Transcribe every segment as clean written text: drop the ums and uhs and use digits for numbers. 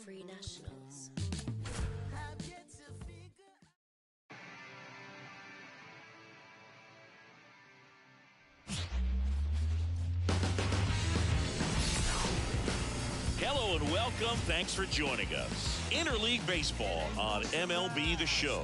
Free Nationals. Hello and welcome. Thanks for joining us. Interleague Baseball on MLB The Show.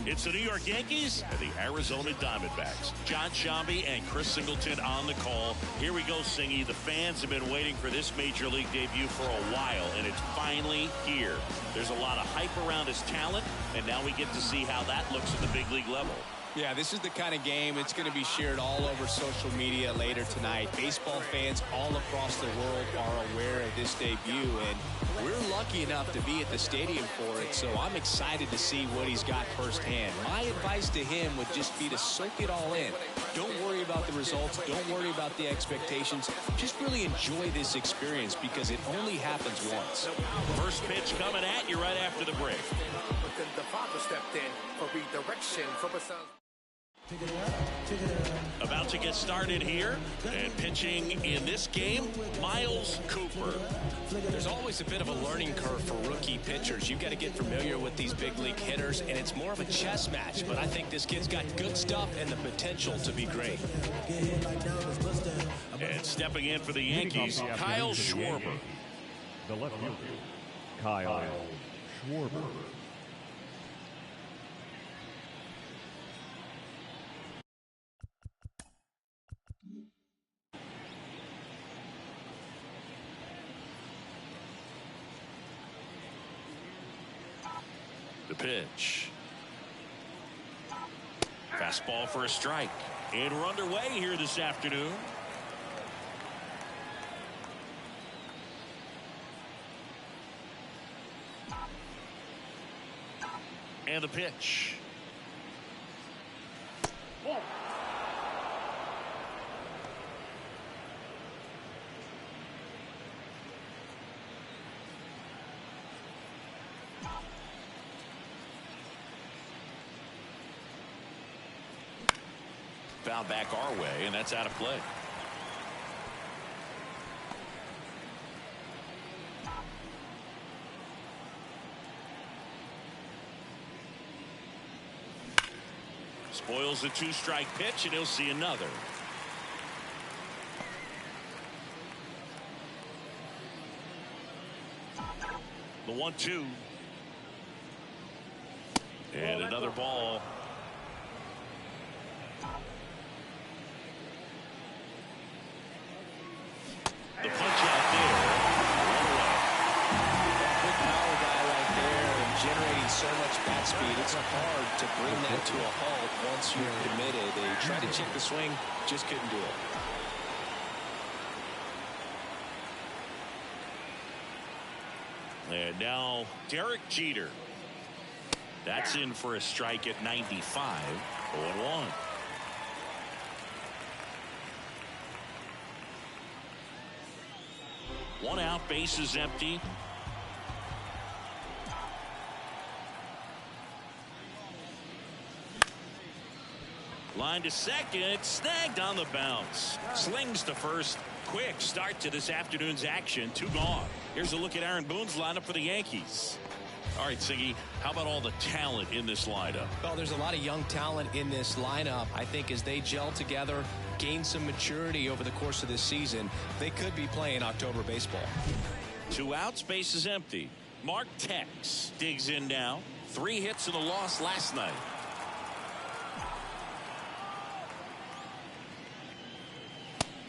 It's the New York Yankees and the Arizona Diamondbacks. John Shambi and Chris Singleton on the call. Here we go, Singy. The fans have been waiting for this Major League debut for a while, and it's finally here. There's a lot of hype around his talent, and now we get to see how that looks at the big league level. Yeah, this is the kind of game it's going to be shared all over social media later tonight. Baseball fans all across the world are aware of this debut, and we're lucky enough to be at the stadium for it, so I'm excited to see what he's got firsthand. My advice to him would just be to soak it all in. Don't worry about the results. Don't worry about the expectations. Just really enjoy this experience because it only happens once. First pitch coming at you right after the break. The father stepped in for redirection from a son. About to get started here, and pitching in this game, Niles Cooper. There's always a bit of a learning curve for rookie pitchers. You've got to get familiar with these big league hitters, and it's more of a chess match. But I think this kid's got good stuff and the potential to be great. And stepping in for the Yankees, Kyle Schwarber. The left fielder, Kyle Schwarber. The pitch. Fastball for a strike. And we're underway here this afternoon. And the pitch. Foul back our way, and that's out of play. Spoils the two-strike pitch, and he'll see another. The 1-2. And another ball. The punch out there. Big power guy right there and generating so much bat speed. It's hard to bring that to a halt once you're committed. They tried to check the swing, just couldn't do it. And now Derek Jeter. That's in for a strike at 95. 0-1. One out, bases empty. Line to second, snagged on the bounce. Slings to first. Quick start to this afternoon's action. 2 gone. Here's a look at Aaron Boone's lineup for the Yankees. All right, Siggy, how about all the talent in this lineup? Well, there's a lot of young talent in this lineup. I think as they gel together, gain some maturity over the course of this season, they could be playing October baseball. 2 outs, base is empty. Mark Tex digs in now. 3 hits and a loss last night.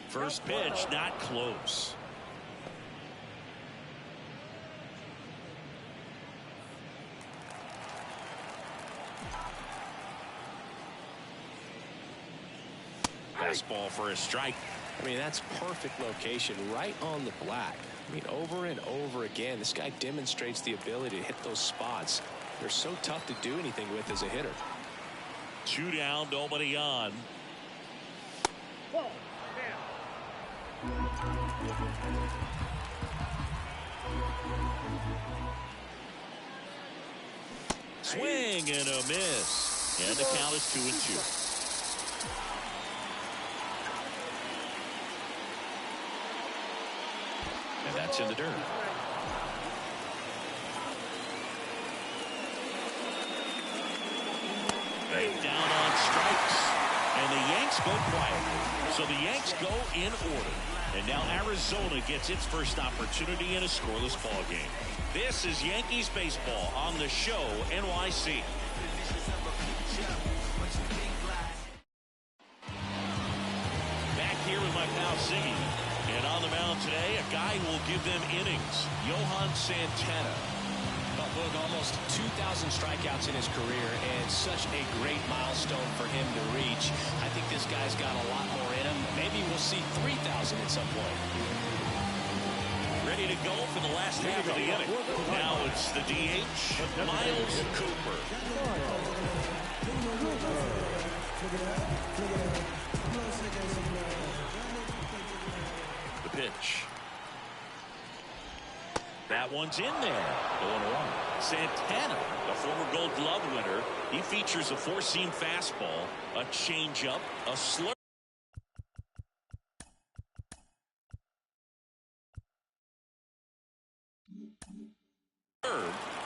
First pitch, not close. Fastball for a strike. I mean, that's perfect location, right on the black. I mean, over and over again, this guy demonstrates the ability to hit those spots. They're so tough to do anything with as a hitter. 2 down, nobody on. Swing and a miss. And the count is 2-2. And that's in the dirt. and the Yanks go quietly. So the Yanks go in order. And now Arizona gets its first opportunity in a scoreless ball game. This is Yankees baseball on the show, NYC. Back here with my pal Ziggy. And on the mound today, a guy who will give them innings, Johan Santana. Boog, almost 2,000 strikeouts in his career, and such a great milestone for him to reach. I think this guy's got a lot more in him. Maybe we'll see 3,000 at some point. Ready to go for the last half of the inning. Now it's the DH, Niles Cooper. The pitch. That one's in there. 0-1. Santana, the former Gold Glove winner, he features a four-seam fastball, a changeup, a slurve,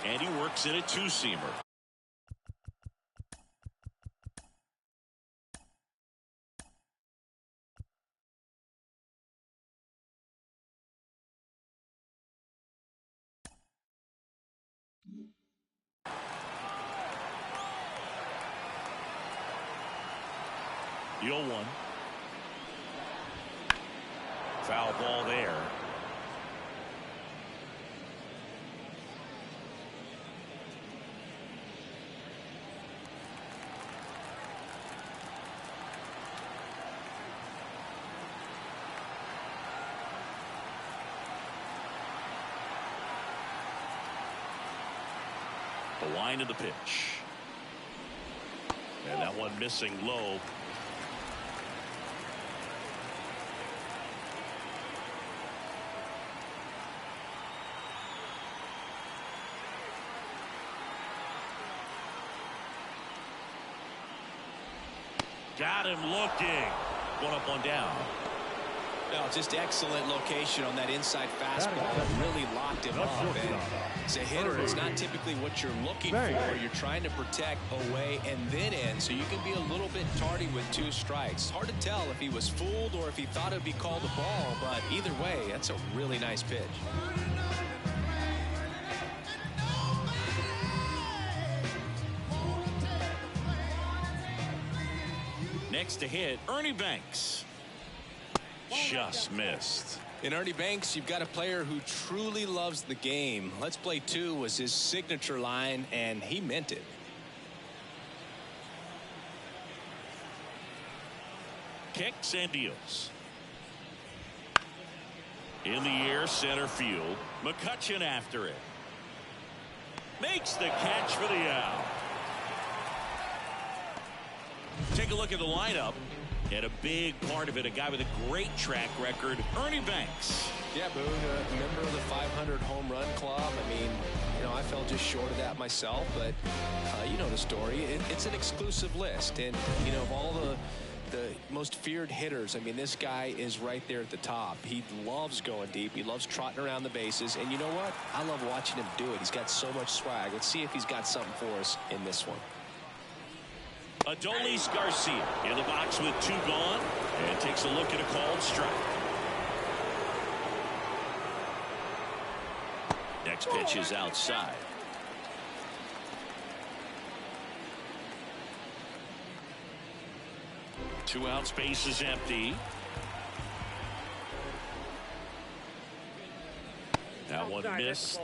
and he works in a two-seamer. The 0-1. Foul ball there. The line of the pitch. And that one missing low. Got him looking. One up, one down. No, just excellent location on that inside fastball. Really locked him up. And as a hitter, it's not typically what you're looking for. You're trying to protect away and then in, so you can be a little bit tardy with two strikes. Hard to tell if he was fooled or if he thought it would be called a ball, but either way, that's a really nice pitch. Next to hit, Ernie Banks. Just missed. In Ernie Banks, you've got a player who truly loves the game. Let's play two was his signature line, and he meant it. Kicks and deals. In the air, center field. McCutchen after it. Makes the catch for the out. Take a look at the lineup. And a big part of it, a guy with a great track record, Ernie Banks. Yeah, Boog, a member of the 500 home run club. I mean, you know, I fell just short of that myself, but you know the story. It's an exclusive list, and you know, of all the most feared hitters, I mean, this guy is right there at the top. He loves going deep. He loves trotting around the bases, and you know what? I love watching him do it. He's got so much swag. Let's see if he's got something for us in this one. Adolis García in the box with two gone and takes a look at a called strike. Next pitch is outside. Two out, space is empty. That one missed.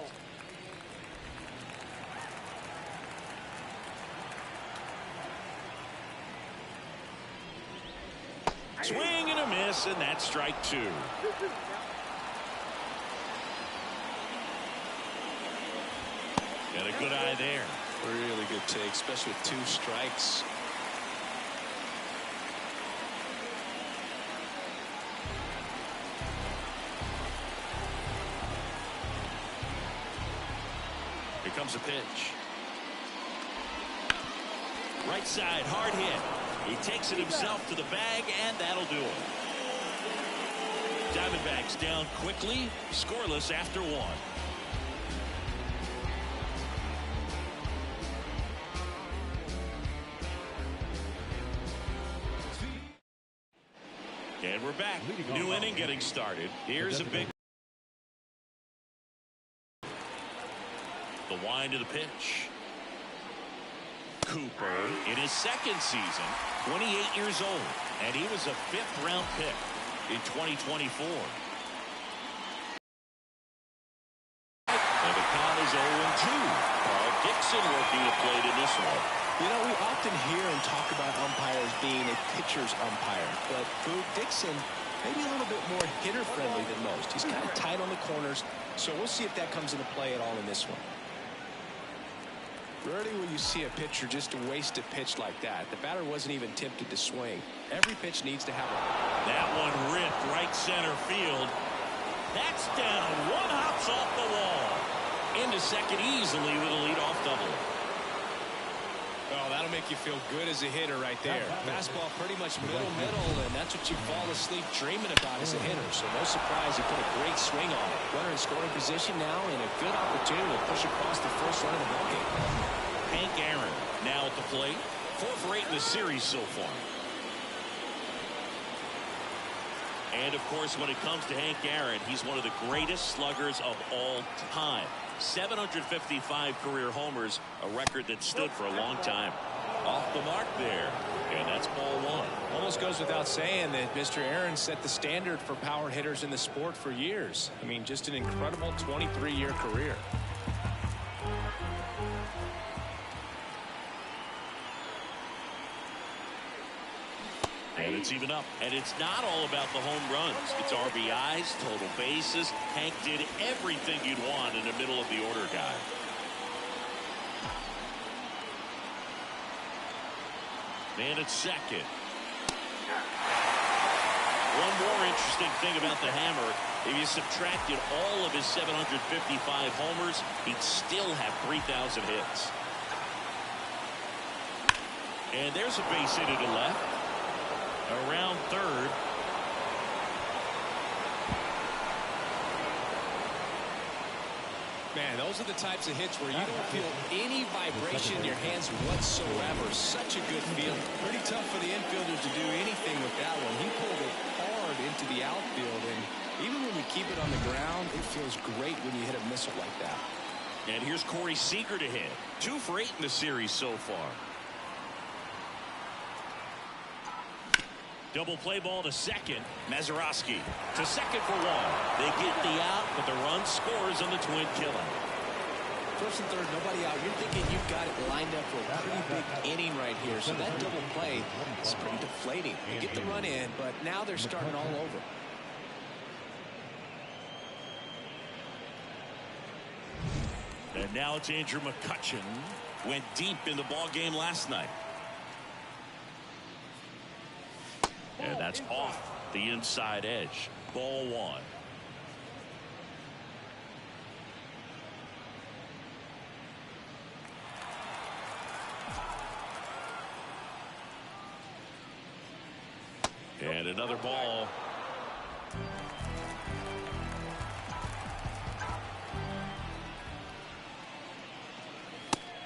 Swing and a miss, and that's strike two. Got a good eye there. Really good take, especially with two strikes. Here comes a pitch. Right side, hard hit. He takes it himself to the bag, and that'll do it. Diamondbacks down quickly, scoreless after one. New inning getting started. Here's a big. The wind of the pitch. Cooper in his second season, 28 years old, and he was a 5th-round pick in 2024. And the count is 0-2. Carl Dixon working the plate in this one. You know, we often hear and talk about umpires being a pitcher's umpire, but for Dixon, maybe a little bit more hitter-friendly than most. He's kind of tight on the corners, so we'll see if that comes into play at all in this one. Rarely will you see a pitcher just waste a pitch like that. The batter wasn't even tempted to swing. Every pitch needs to have a... That one ripped right center field. That's down. One hops off the wall. Into second easily with a leadoff double. Well, that'll make you feel good as a hitter right there. Fastball pretty much middle, and that's what you fall asleep dreaming about as a hitter. So no surprise he put a great swing on it. Runner in scoring position now and a good opportunity to push across the first run of the ballgame. Hank Aaron now at the plate. 4 for 8 in the series so far. And, of course, when it comes to Hank Aaron, he's one of the greatest sluggers of all time. 755 career homers, a record that stood for a long time. Off the mark there, and that's ball 1. Almost goes without saying that Mr. Aaron set the standard for power hitters in the sport for years. I mean, just an incredible 23-year career. And it's even up. And it's not all about the home runs. It's RBIs, total bases. Hank did everything you'd want in the middle of the order guy. Man at second. One more interesting thing about the hammer. If you subtracted all of his 755 homers, he'd still have 3,000 hits. And there's a base hit to the left. Around third. Man, those are the types of hits where you don't feel any vibration in your hands whatsoever. Such a good feel. Pretty tough for the infielders to do anything with that one. He pulled it hard into the outfield, and even when you keep it on the ground, it feels great when you hit a missile like that. And here's Corey Seager to hit. 2 for 8 in the series so far. Double play ball to second. Mazeroski to second for 1. They get the out, but the run scores on the twin killer. First and third, nobody out. You're thinking you've got it lined up for a pretty big inning right here. So that double play is pretty deflating. You get the run in, but now they're starting all over. And now it's Andrew McCutchen. Went deep in the ball game last night. And that's off the inside edge. Ball 1. And another ball.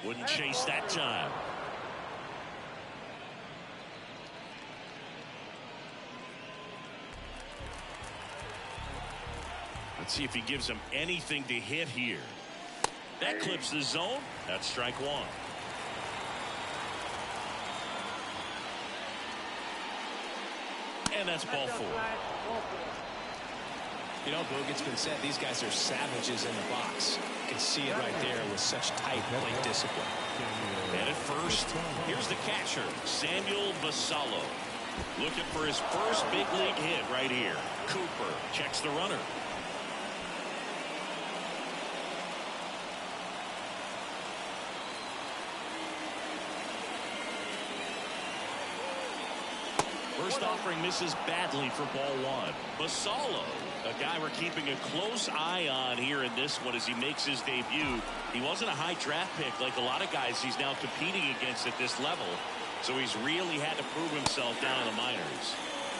Wouldn't chase that time. Let's see if he gives him anything to hit here. That clips the zone. That's strike 1. And that's ball 4. You know, Boog, it's been said these guys are savages in the box. You can see it right there with such tight plate discipline. And at first, here's the catcher, Samuel Basallo. Looking for his first big league hit right here. Cooper checks the runner. First offering misses badly for ball 1. Basallo, a guy we're keeping a close eye on here in this one as he makes his debut. He wasn't a high draft pick like a lot of guys he's now competing against at this level. So he's really had to prove himself down in the minors.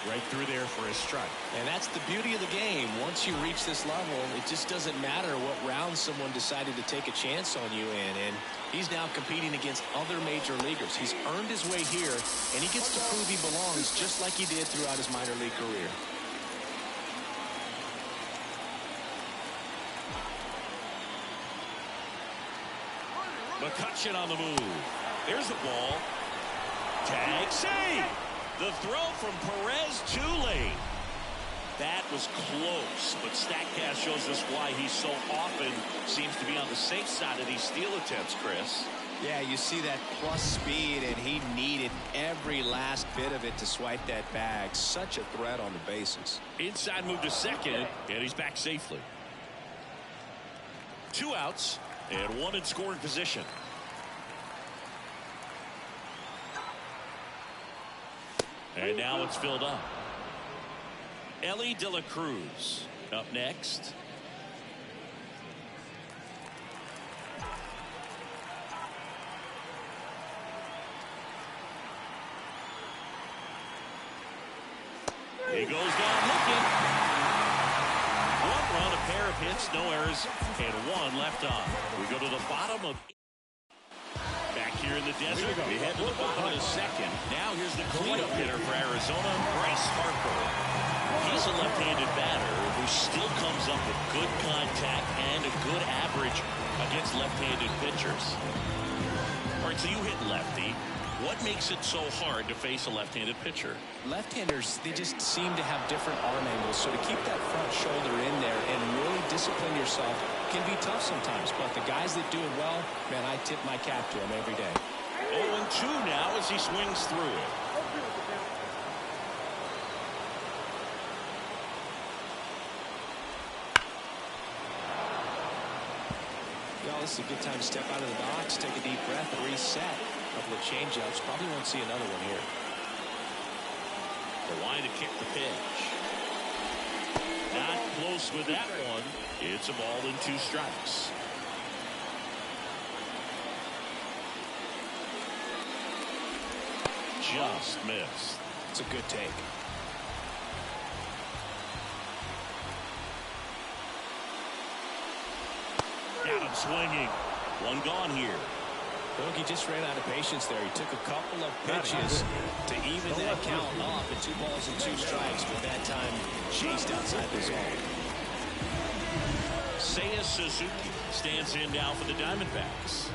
Right through there for his strike. And that's the beauty of the game. Once you reach this level, it just doesn't matter what round someone decided to take a chance on you in. And he's now competing against other major leaguers. He's earned his way here, and he gets to prove he belongs just like he did throughout his minor league career. McCutchen on the move. There's the ball. Tag save. The throw from Perez too late. That was close, but StatCast shows us why he so often seems to be on the safe side of these steal attempts, Chris. Yeah, you see that plus speed, and he needed every last bit of it to swipe that bag. Such a threat on the bases. Inside move to second, and he's back safely. 2 outs, and 1 in scoring position. And now it's filled up. Elly De La Cruz up next. He goes down looking. 1 run, a pair of hits, no errors, and 1 left on. We go to the bottom of... Back here in the desert, we head to the bottom of the second. Now here's the cleanup hitter for Arizona, Bryce Harper. He's a left-handed batter who still comes up with good contact and a good average against left-handed pitchers. All right, so you hit lefty. What makes it so hard to face a left-handed pitcher? Left-handers, they just seem to have different arm angles, so to keep that front shoulder in there and really discipline yourself can be tough sometimes. But the guys that do it well, man, I tip my cap to them every day. 0-2 now as he swings through it. Well, this is a good time to step out of the box, take a deep breath, and reset. A couple of changeups. Probably won't see another one here. The line to kick the pitch. Not close with that one. It's a ball and 2 strikes. Just missed. It's a good take. Got him swinging. 1 gone here. Look, he just ran out of patience there. He took a couple of pitches to even that count off at 2 balls and 2 strikes, but that time chased outside the zone. Seiya Suzuki stands in now for the Diamondbacks.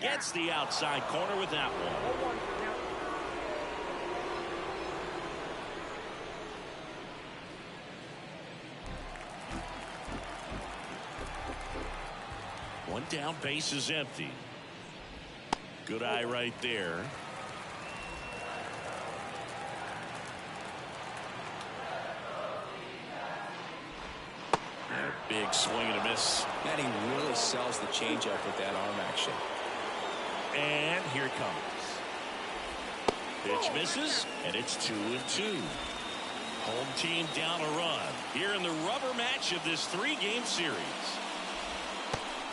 Gets the outside corner with that one. One down, base is empty. Good eye right there. Big swing and a miss. And he really sells the changeup with that arm action. And here it comes. Pitch misses, and it's 2-2. Home team down a run here in the rubber match of this 3-game series.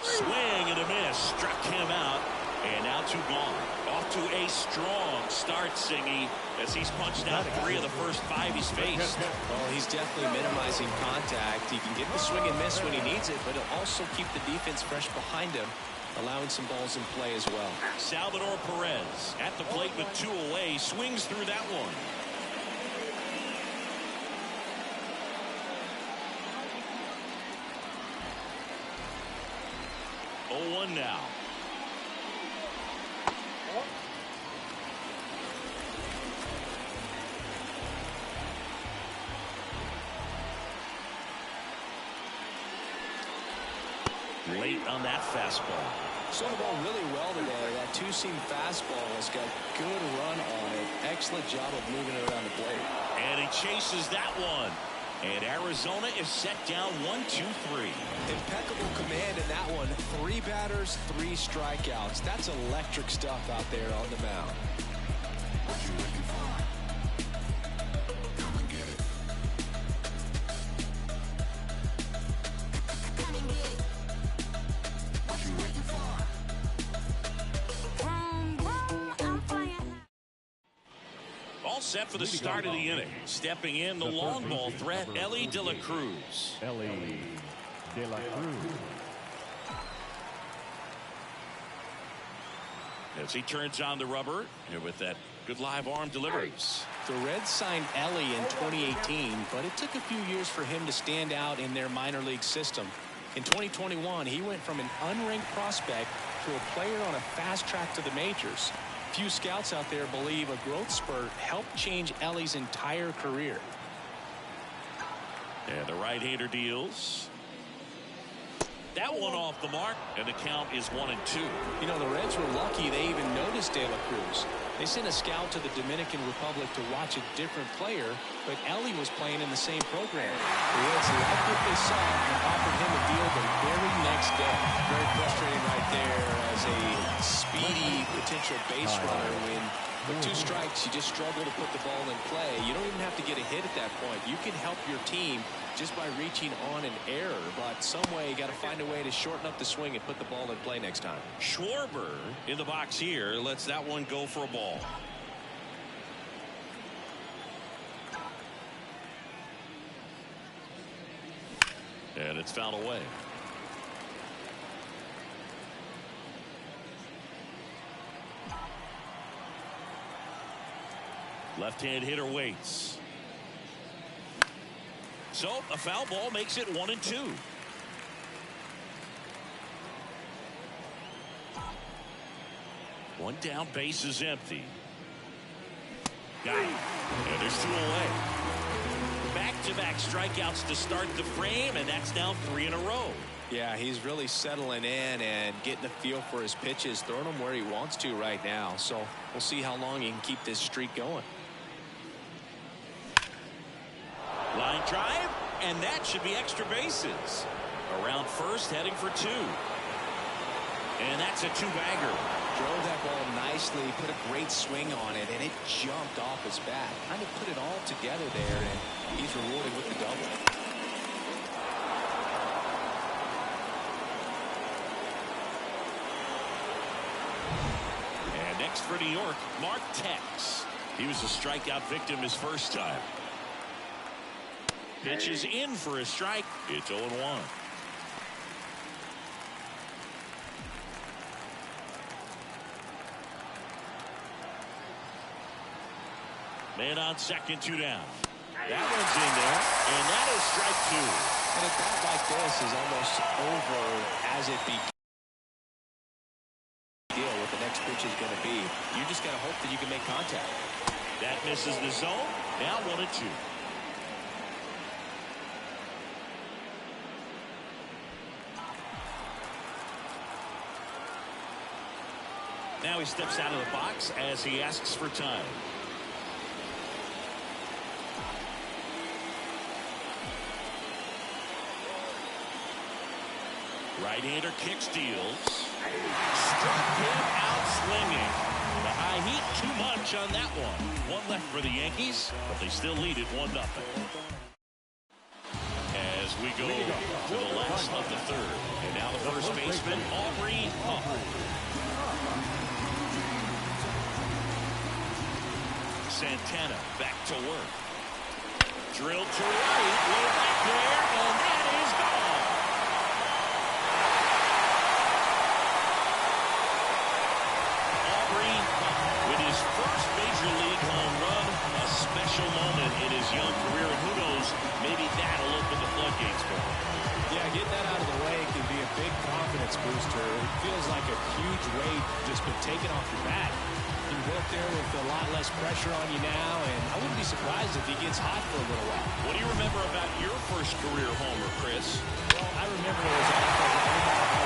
Swing and a miss. Struck him out. And now 2 gone. Off to a strong start, Singy, as he's punched out 3 of the first 5 he's faced. Well, he's definitely minimizing contact. He can get the swing and miss when he needs it, but he'll also keep the defense fresh behind him, allowing some balls in play as well. Salvador Perez at the plate with 2 away. Swings through that one. Oh, 1 now. Late on that fastball. Saw the ball really well today. That 2-seam fastball has got good run on it. Excellent job of moving it around the plate. And he chases that one. And Arizona is set down 1-2-3. Impeccable command in that one. 3 batters, 3 strikeouts. That's electric stuff out there on the mound. What you looking for? Come and get it. Come and get it. What you waiting for? I'm flying. All set for the start of the inning. Stepping in, the long ball threat, Elly De La Cruz. Elly De La Cruz. As he turns on the rubber, and with that good live arm delivers. The Reds signed Elly in 2018, but it took a few years for him to stand out in their minor league system. In 2021, he went from an unranked prospect to a player on a fast track to the majors. Few scouts out there believe a growth spurt helped change Elly's entire career. And the right-hander deals. That one off the mark, and the count is 1-2. You know, the Reds were lucky they even noticed De La Cruz. They sent a scout to the Dominican Republic to watch a different player, but Elly was playing in the same program. The Reds liked what they saw and offered him a deal the very next day. Very frustrating right there as a speedy potential base runner when with 2 strikes you just struggle to put the ball in play. You don't even have to get a hit at that point. You can help your team just by reaching on an error, but some way you got to find a way to shorten up the swing and put the ball in play next time. Schwarber in the box here lets that one go for a ball. And it's fouled away. Left-hand hitter waits. So a foul ball makes it 1-2. One down, base is empty. Got it. And there's 2 away. Back-to-back strikeouts to start the frame, and that's now 3 in a row. Yeah, he's really settling in and getting a feel for his pitches, throwing them where he wants to right now. So we'll see how long he can keep this streak going. Line drive, and that should be extra bases. Around first, heading for 2. And that's a 2-bagger. Drove that ball nicely, put a great swing on it, and it jumped off his bat. Kind of put it all together there, and he's rewarded with the double. And next for New York, Mark Teixeira. He was a strikeout victim his first time. Pitches in for a strike. It's 0-1. Man on second, 2 down. That one's in there, and that is strike 2. And a bat like this is almost over as it begins. Deal what the next pitch is going to be. You just got to hope that you can make contact. That misses the zone. Now 1-2. Now he steps out of the box as he asks for time. Right-hander kicks, deals. Struck him out swinging. The high heat, too much on that one. 1 left for the Yankees, but they still lead it 1-0. As we go to the last of the 3rd. And now the first baseman, Aubrey Huff. Santana back to work. Drilled to right, way back there, and that is gone. Aubrey with his first major league home run, a special moment in his young career, and who knows, maybe that'll open the floodgates for him. Yeah, getting that out of the way can be a big confidence booster. It feels like a huge weight just been taken off your back. You go up there with a lot less pressure on you now, and I wouldn't be surprised if he gets hot for a little while. What do you remember about your first career homer, Chris? Well, I remember it was off of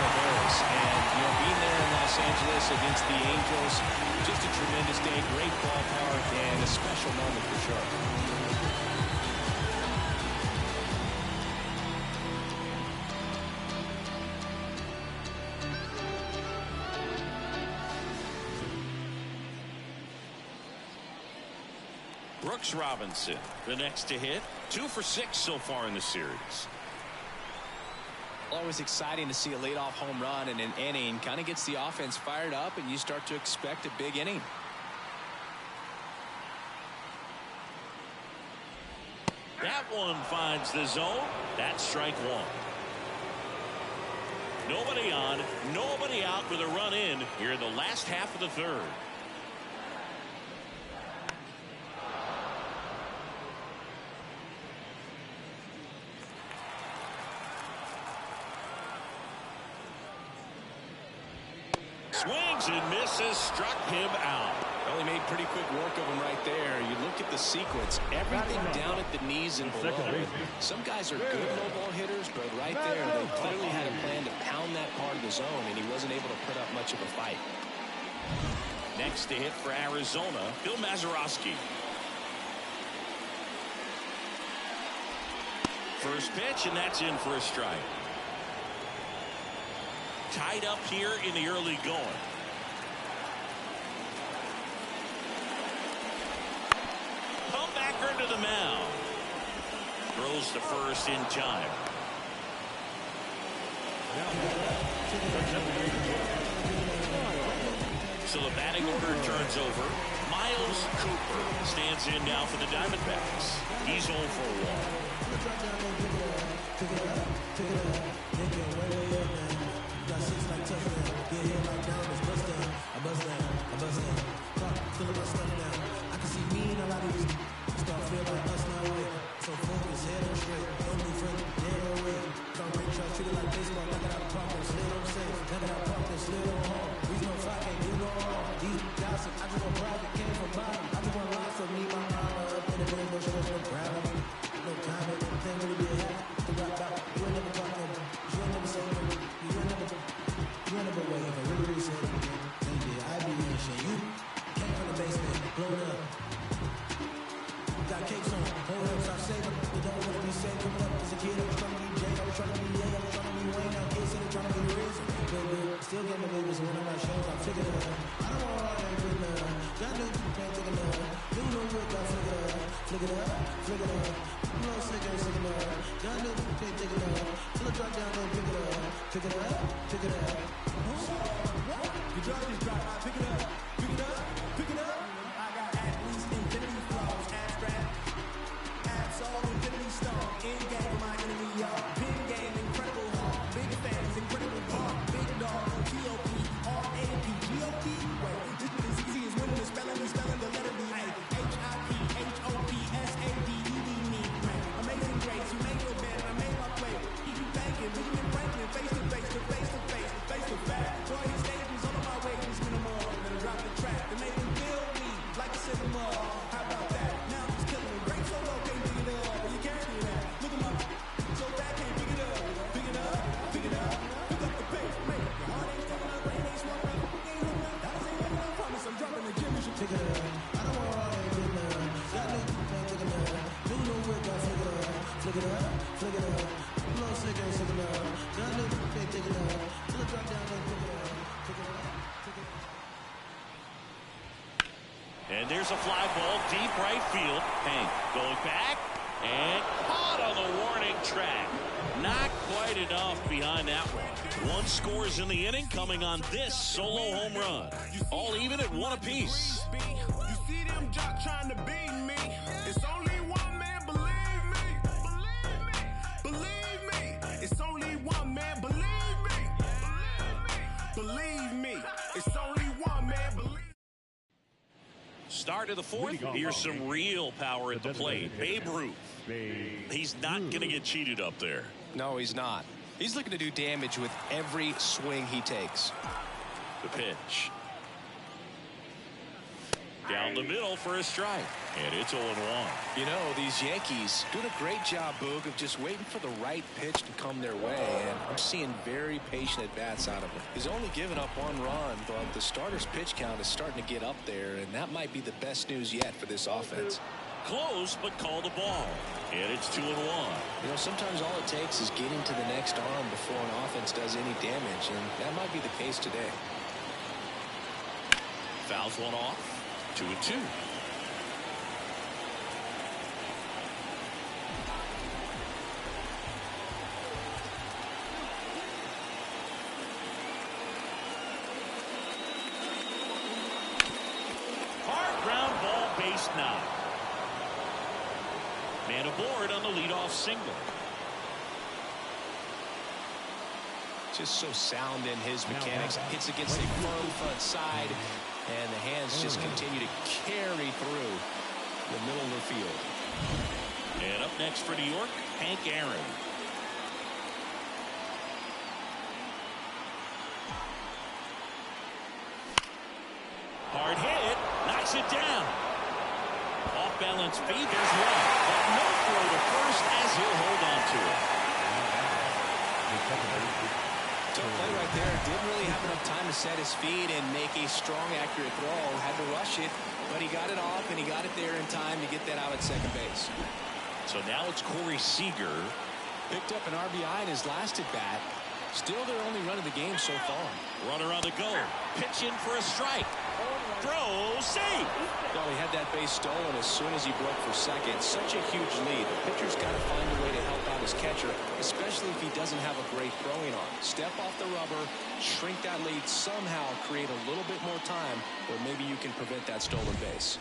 Oliveras, and being there in Los Angeles against the Angels, just a tremendous day, great ballpark, and a special moment for sure. Brooks Robinson, the next to hit. 2 for 6 so far in the series. Always exciting to see a leadoff home run in an inning. Kind of gets the offense fired up, and you start to expect a big inning. That one finds the zone. That's strike 1. Nobody on, nobody out with a run in here in the last half of the 3rd. Swings and misses, struck him out. Well, he made pretty quick work of him right there. You look at the sequence, everything down at the knees and below. Some guys are good low ball hitters, but right there, they clearly had a plan to pound that part of the zone, and he wasn't able to put up much of a fight. Next to hit for Arizona, Bill Mazeroski. First pitch, and that's in for a strike. Tied up here in the early going. Comebacker to the mound. Throws to first in time. So the batting order turns over. Niles Cooper stands in now for the Diamondbacks. He's 0 for 1. And there's a fly ball deep right field. Hank going back and caught on the warning track. Not quite enough behind that one. One scores in the inning, coming on this solo home run. All even at 1 apiece. You see them jock trying to beat me. It's only one man, believe me. Believe me. It's only one man, believe me. Believe me. It's only one man, believe me. Start of the 4th. Here's some real power at the plate. Babe Ruth. He's not going to get cheated up there. No, he's not. He's looking to do damage with every swing he takes. The pitch. Down the middle for a strike. And it's 0-1. You know, these Yankees doing a great job, Boog, of just waiting for the right pitch to come their way. And I'm seeing very patient at-bats out of him. He's only given up 1 run, but the starter's pitch count is starting to get up there. And that might be the best news yet for this offense. Close, but call the ball. And it's 2-1. You know, sometimes all it takes is getting to the next arm before an offense does any damage. And that might be the case today. Fouls one off. 2-2. Hard ground ball, base 9. Man aboard on the leadoff single. Just so sound in his mechanics. Hits against a firm front side, and the hands just continue to carry through the middle of the field. And up next for New York, Hank Aaron. Hard hit. Knocks it down. Off balance feet. There's one. But no throw to first as he'll hold on to it. Tough play right there. Didn't really have enough time to set his feet and make a strong, accurate throw. Had to rush it, but he got it off, and he got it there in time to get that out at second base. So now it's Corey Seager. Picked up an RBI in his last at bat. Still their only run of the game so far. Runner on the go. Pitch in for a strike. Throw, save. Well, he had that base stolen as soon as he broke for second. Such a huge lead. The pitcher's got to find a way to help out his catcher, especially if he doesn't have a great throwing arm. Step off the rubber, shrink that lead, somehow create a little bit more time where maybe you can prevent that stolen base.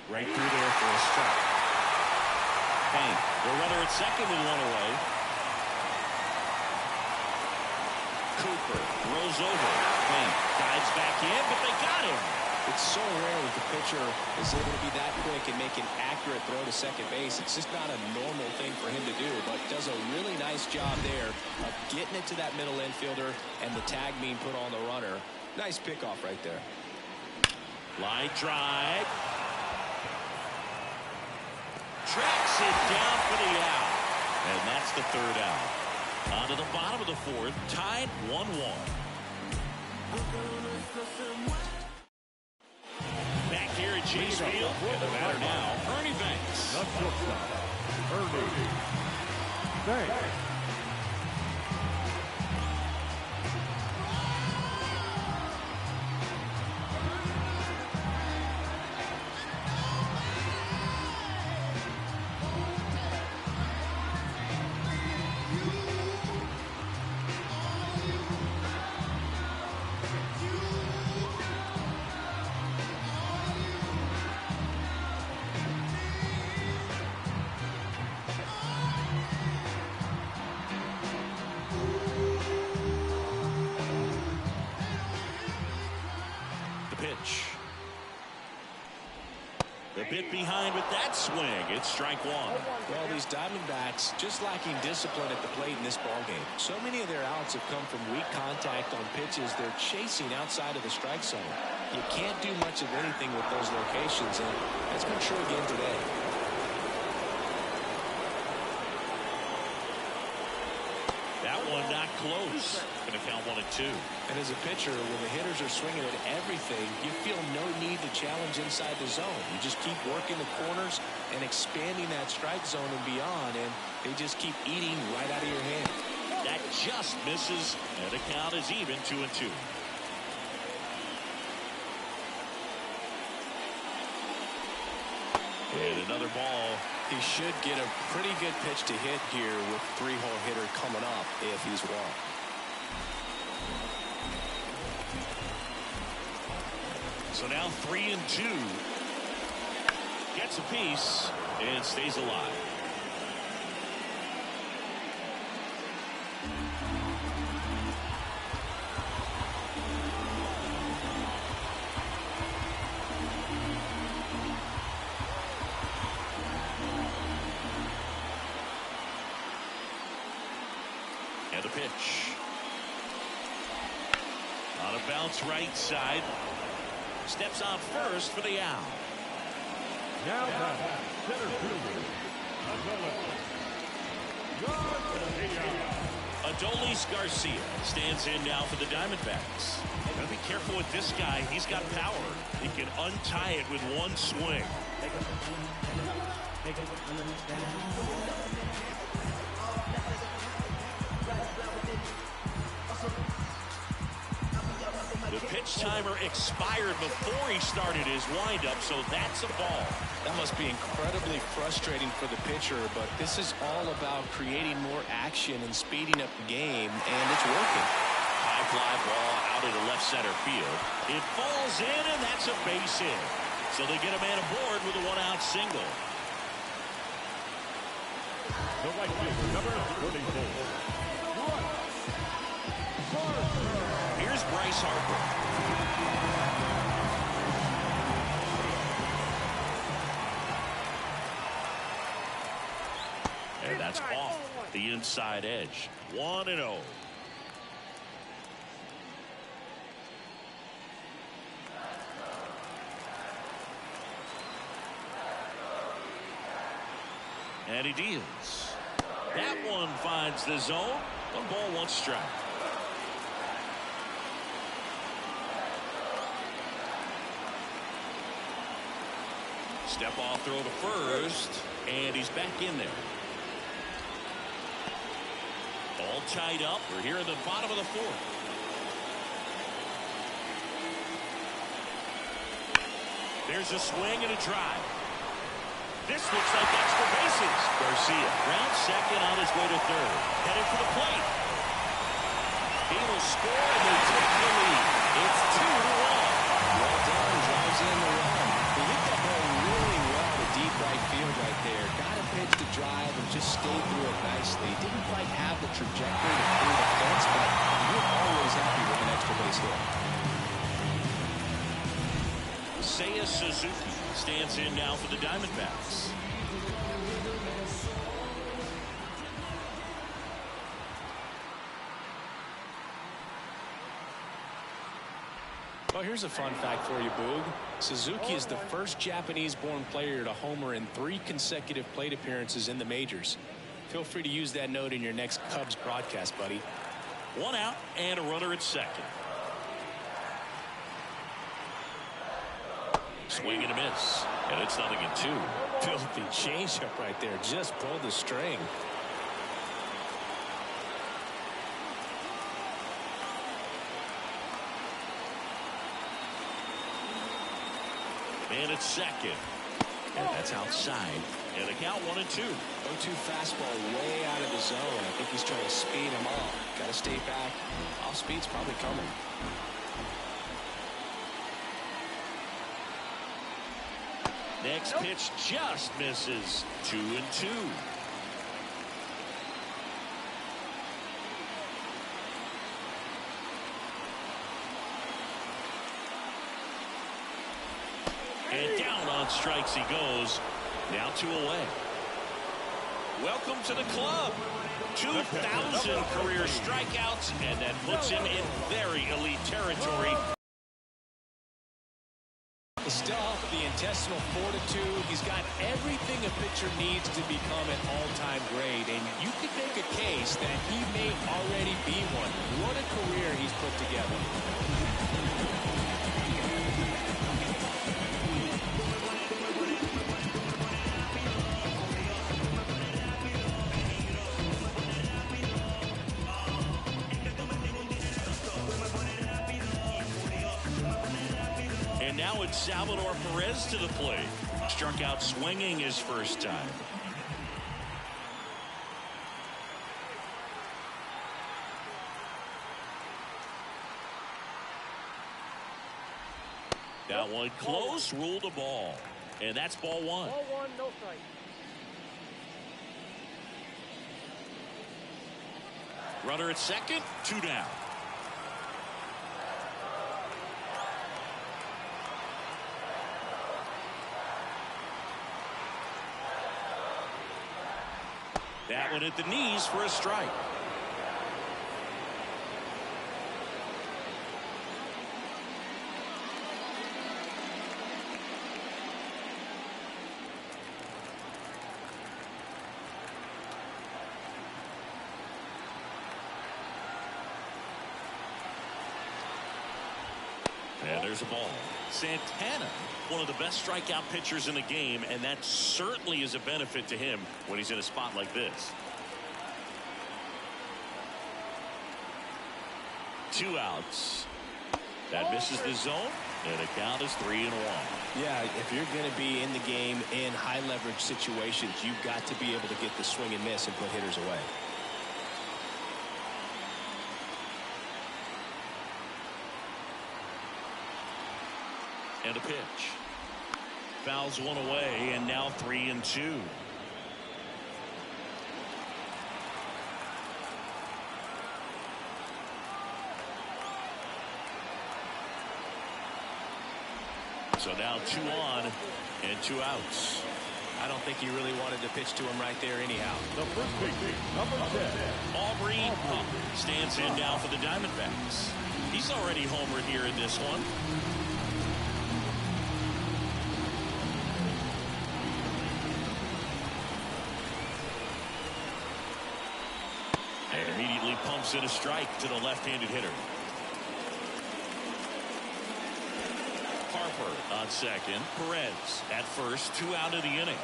Right through there for a strike. Bang. The runner at second with one away. Cooper rolls over. Bang. Dives back in, but they got him. It's so rare that the pitcher is able to be that quick and make an accurate throw to second base. It's just not a normal thing for him to do, but does a really nice job there of getting it to that middle infielder and the tag being put on the runner. Nice pickoff right there. Line drive. Tracks it down for the out. And that's the third out. On to the bottom of the fourth, tied 1-1. Back here at Chase Field, and the batter now, Ernie Banks. The shortstop, Ernie Banks. The bit behind with that swing. It's strike one. Well, these Diamondbacks just lacking discipline at the plate in this ballgame. So many of their outs have come from weak contact on pitches they're chasing outside of the strike zone. You can't do much of anything with those locations, and that's been true again today. That one not close. Going to count 1-2. And as a pitcher, when the hitters are swinging at everything, you feel no need to challenge inside the zone. You just keep working the corners and expanding that strike zone and beyond, and they just keep eating right out of your hand. That just misses, and the count is even 2-2. And another ball. He should get a pretty good pitch to hit here with three-hole hitter coming up if he's walked. So now 3-2. Gets a piece and stays alive. And the pitch. On a bounce right side. Steps on first for the out. Now back, center fielder, Adolis García stands in now for the Diamondbacks. Gotta be careful with this guy. He's got power. He can untie it with one swing. The pitch timer expired before he started his windup, so that's a ball. That must be incredibly frustrating for the pitcher, but this is all about creating more action and speeding up the game, and it's working. High fly ball out of the left center field. It falls in, and that's a base hit. So they get a man aboard with a one-out single. the right fielder, number 44. Here's Bryce Harper. And that's off. the inside edge. 1-0. And he deals. That one finds the zone. 1 ball, 1 strike. Step off throw to first, and he's back in there. All tied up. We're here in the bottom of the 4th. There's a swing and a drive. This looks like extra bases. Garcia ground second on his way to 3rd. Headed for the plate. He will score and they take the lead. It's 2-1. Well done. Drives in the run. He hit that ball really well to deep right field right there. Got a pitch to drive and just stayed through it nicely. Didn't quite have the trajectory to clear the fence, but you're always happy with an extra base hit. Seiya Suzuki stands in now for the Diamondbacks. Well, here's a fun fact for you, Boog. Suzuki is the first Japanese-born player to homer in 3 consecutive plate appearances in the majors. Feel free to use that note in your next Cubs broadcast, buddy. 1 out and a runner at second. Swing and a miss. And it's 0-2. Filthy changeup right there. Just pulled the string. And it's second. And that's outside. And a count 1-2. 0-2 fastball way out of the zone. I think he's trying to speed him up. Got to stay back. Off speed's probably coming. Next pitch just misses. 2-2. And down on strikes he goes. Now 2 away. Welcome to the club. 2,000 career strikeouts, and that puts him in very elite territory. The stuff, the intestinal fortitude, he's got everything a pitcher needs to become an all-time great, and you could make a case that he may already be one. What a career he's put together. Now it's Salvador Perez to the plate. Struck out swinging his first time. That one close, ruled a ball. And that's ball 1. Ball 1, no strike. Runner at second, 2 down. That one at the knees for a strike. And there's a ball. Santana, one of the best strikeout pitchers in the game, and that certainly is a benefit to him when he's in a spot like this. 2 outs. That misses the zone, and the count is 3-1. Yeah, if you're going to be in the game in high leverage situations, you've got to be able to get the swing and miss and put hitters away. And a pitch. Fouls one away, and now 3-2. So now 2 on and 2 outs. I don't think he really wanted to pitch to him right there anyhow. The first pitch, number 10. Aubrey Huff stands in now for the Diamondbacks. He's already homered here in this one. And immediately pumps in a strike to the left-handed hitter. Harper on second. Perez at first. 2 out of the inning.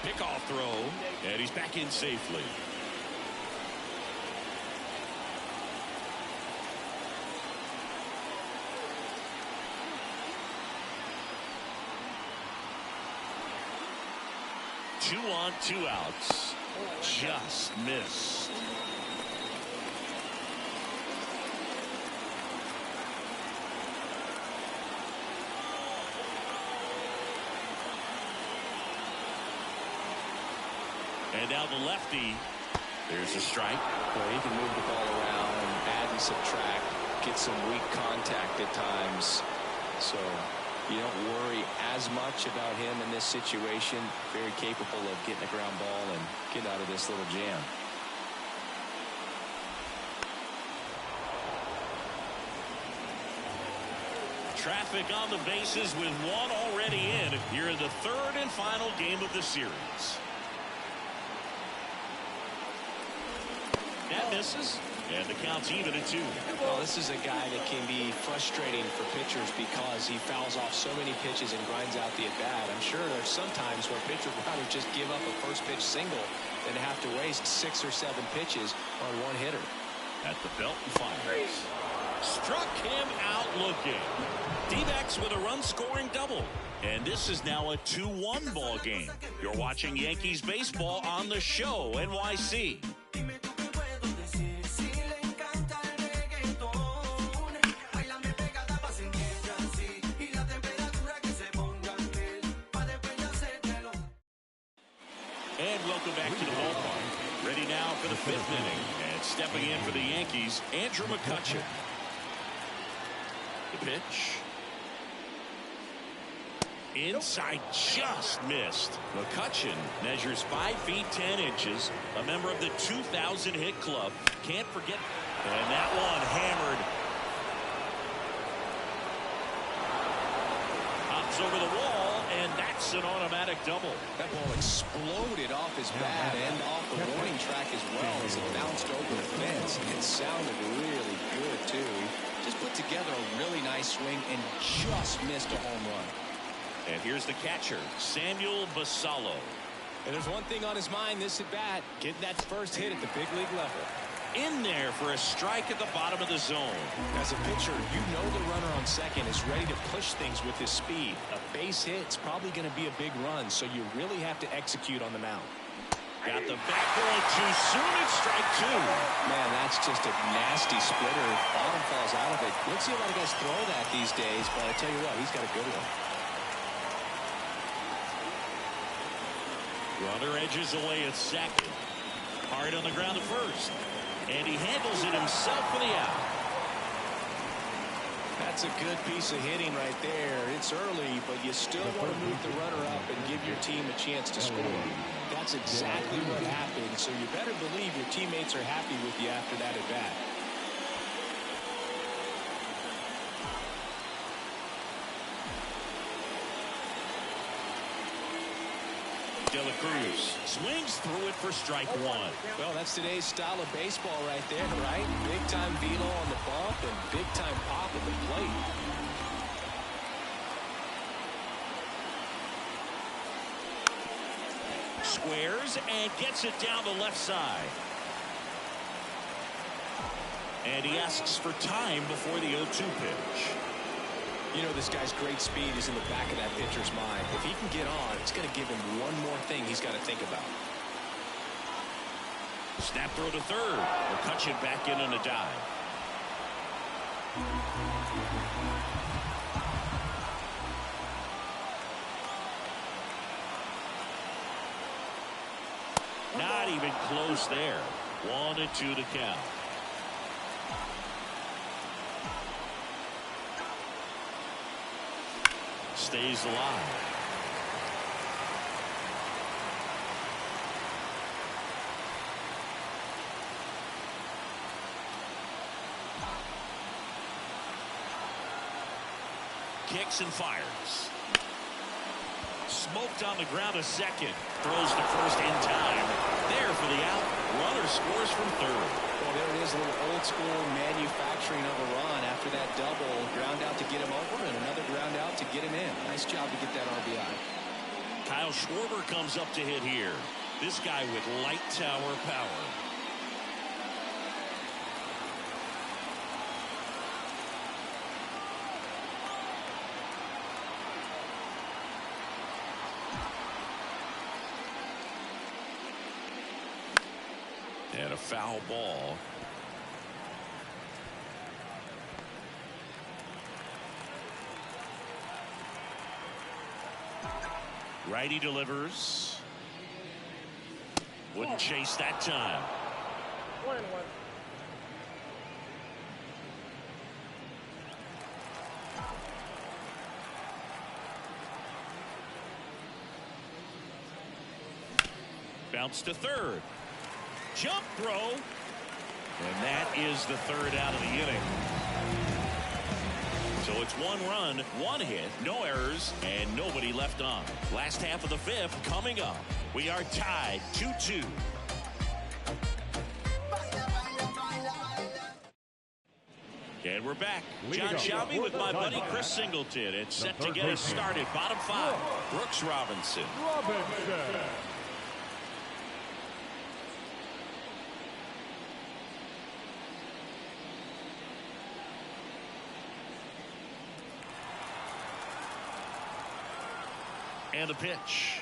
Pickoff throw, and he's back in safely. Two on, 2 outs. Just missed. And now the lefty. There's a strike. Boy, he can move the ball around, add and subtract, get some weak contact at times. So you don't worry as much about him in this situation. Very capable of getting a ground ball and getting out of this little jam. Traffic on the bases with 1 already in here in the 3rd and final game of the series. That misses, and the count's even at 2. Well, this is a guy that can be frustrating for pitchers because he fouls off so many pitches and grinds out the at-bat. I'm sure there's some times where pitchers would rather just give up a first pitch single than have to waste 6 or 7 pitches on one hitter. At the belt and fires. Struck him out looking. D-backs with a run-scoring double. And this is now a 2-1 ball game. You're watching Yankees baseball on the show, NYC. And welcome back to the ballpark. Ready now for the 5th inning. And stepping in for the Yankees, Andrew McCutchen. The pitch. Inside, just missed. McCutchen measures 5 feet 10 inches. A member of the 2,000 hit club. Can't forget. And that one hammered. Hops over the wall. And that's an automatic double. That ball exploded off his bat and off the warning track as well as it bounced over the fence. It sounded really good, too. He just put together a really nice swing and just missed a home run. And here's the catcher, Samuel Basallo. And there's one thing on his mind this at bat, getting that first hit at the big league level. In there for a strike at the bottom of the zone. As a pitcher, you know the runner on second is ready to push things with his speed. A base hit's probably going to be a big run, so you really have to execute on the mound. Got the back going too soon. It's strike 2. Man, that's just a nasty splitter. Bottom falls out of it. You don't see a lot of guys throw that these days, but I tell you what, he's got a good one. Runner edges away at second. Hard on the ground at first. And he handles it himself for the out. That's a good piece of hitting right there. It's early, but you still want to move the runner up and give your team a chance to score. That's exactly what happened, so you better believe your teammates are happy with you after that at bat. De La Cruz swings through it for strike 1. Well, that's today's style of baseball right there, right? Big time velo on the bump and big time pop at the plate. Squares and gets it down the left side. And he asks for time before the 0-2 pitch. You know, this guy's great speed is in the back of that pitcher's mind. If he can get on, it's going to give him one more thing he's got to think about. Snap throw to third. McCutchen back in on a dive. Not even close there. 1-2 to count. stays alive. Kicks and fires. Smoked on the ground a second. Throws to first in time. There for the out. Runner scores from third. Well, there it is, a little old school manufacturing of a run after that double. Ground out to get him over and another ground out to get him in. Nice job to get that RBI. Kyle Schwarber comes up to hit here. This guy with light tower power. And a foul ball. Righty delivers. Wouldn't chase that time. 1-1. Bounce to third. Jump throw. And that is the third out of the inning. So it's 1 run, 1 hit, no errors, and nobody left on. Last half of the fifth coming up. We are tied 2-2. And we're back. John Shelby with my buddy Chris Singleton. It's set to get us started. Bottom 5. Brooks Robinson. And a pitch.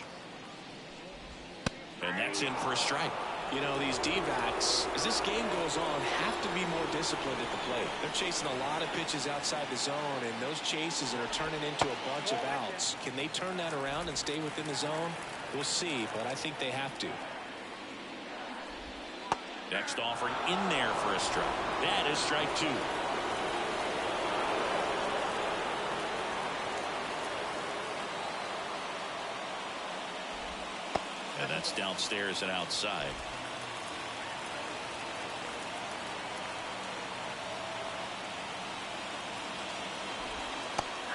And that's in for a strike. You know, these D-backs, as this game goes on, have to be more disciplined at the plate. They're chasing a lot of pitches outside the zone, and those chases are turning into a bunch of outs. Can they turn that around and stay within the zone? We'll see, but I think they have to. Next offering in there for a strike. That is strike 2. And that's downstairs and outside.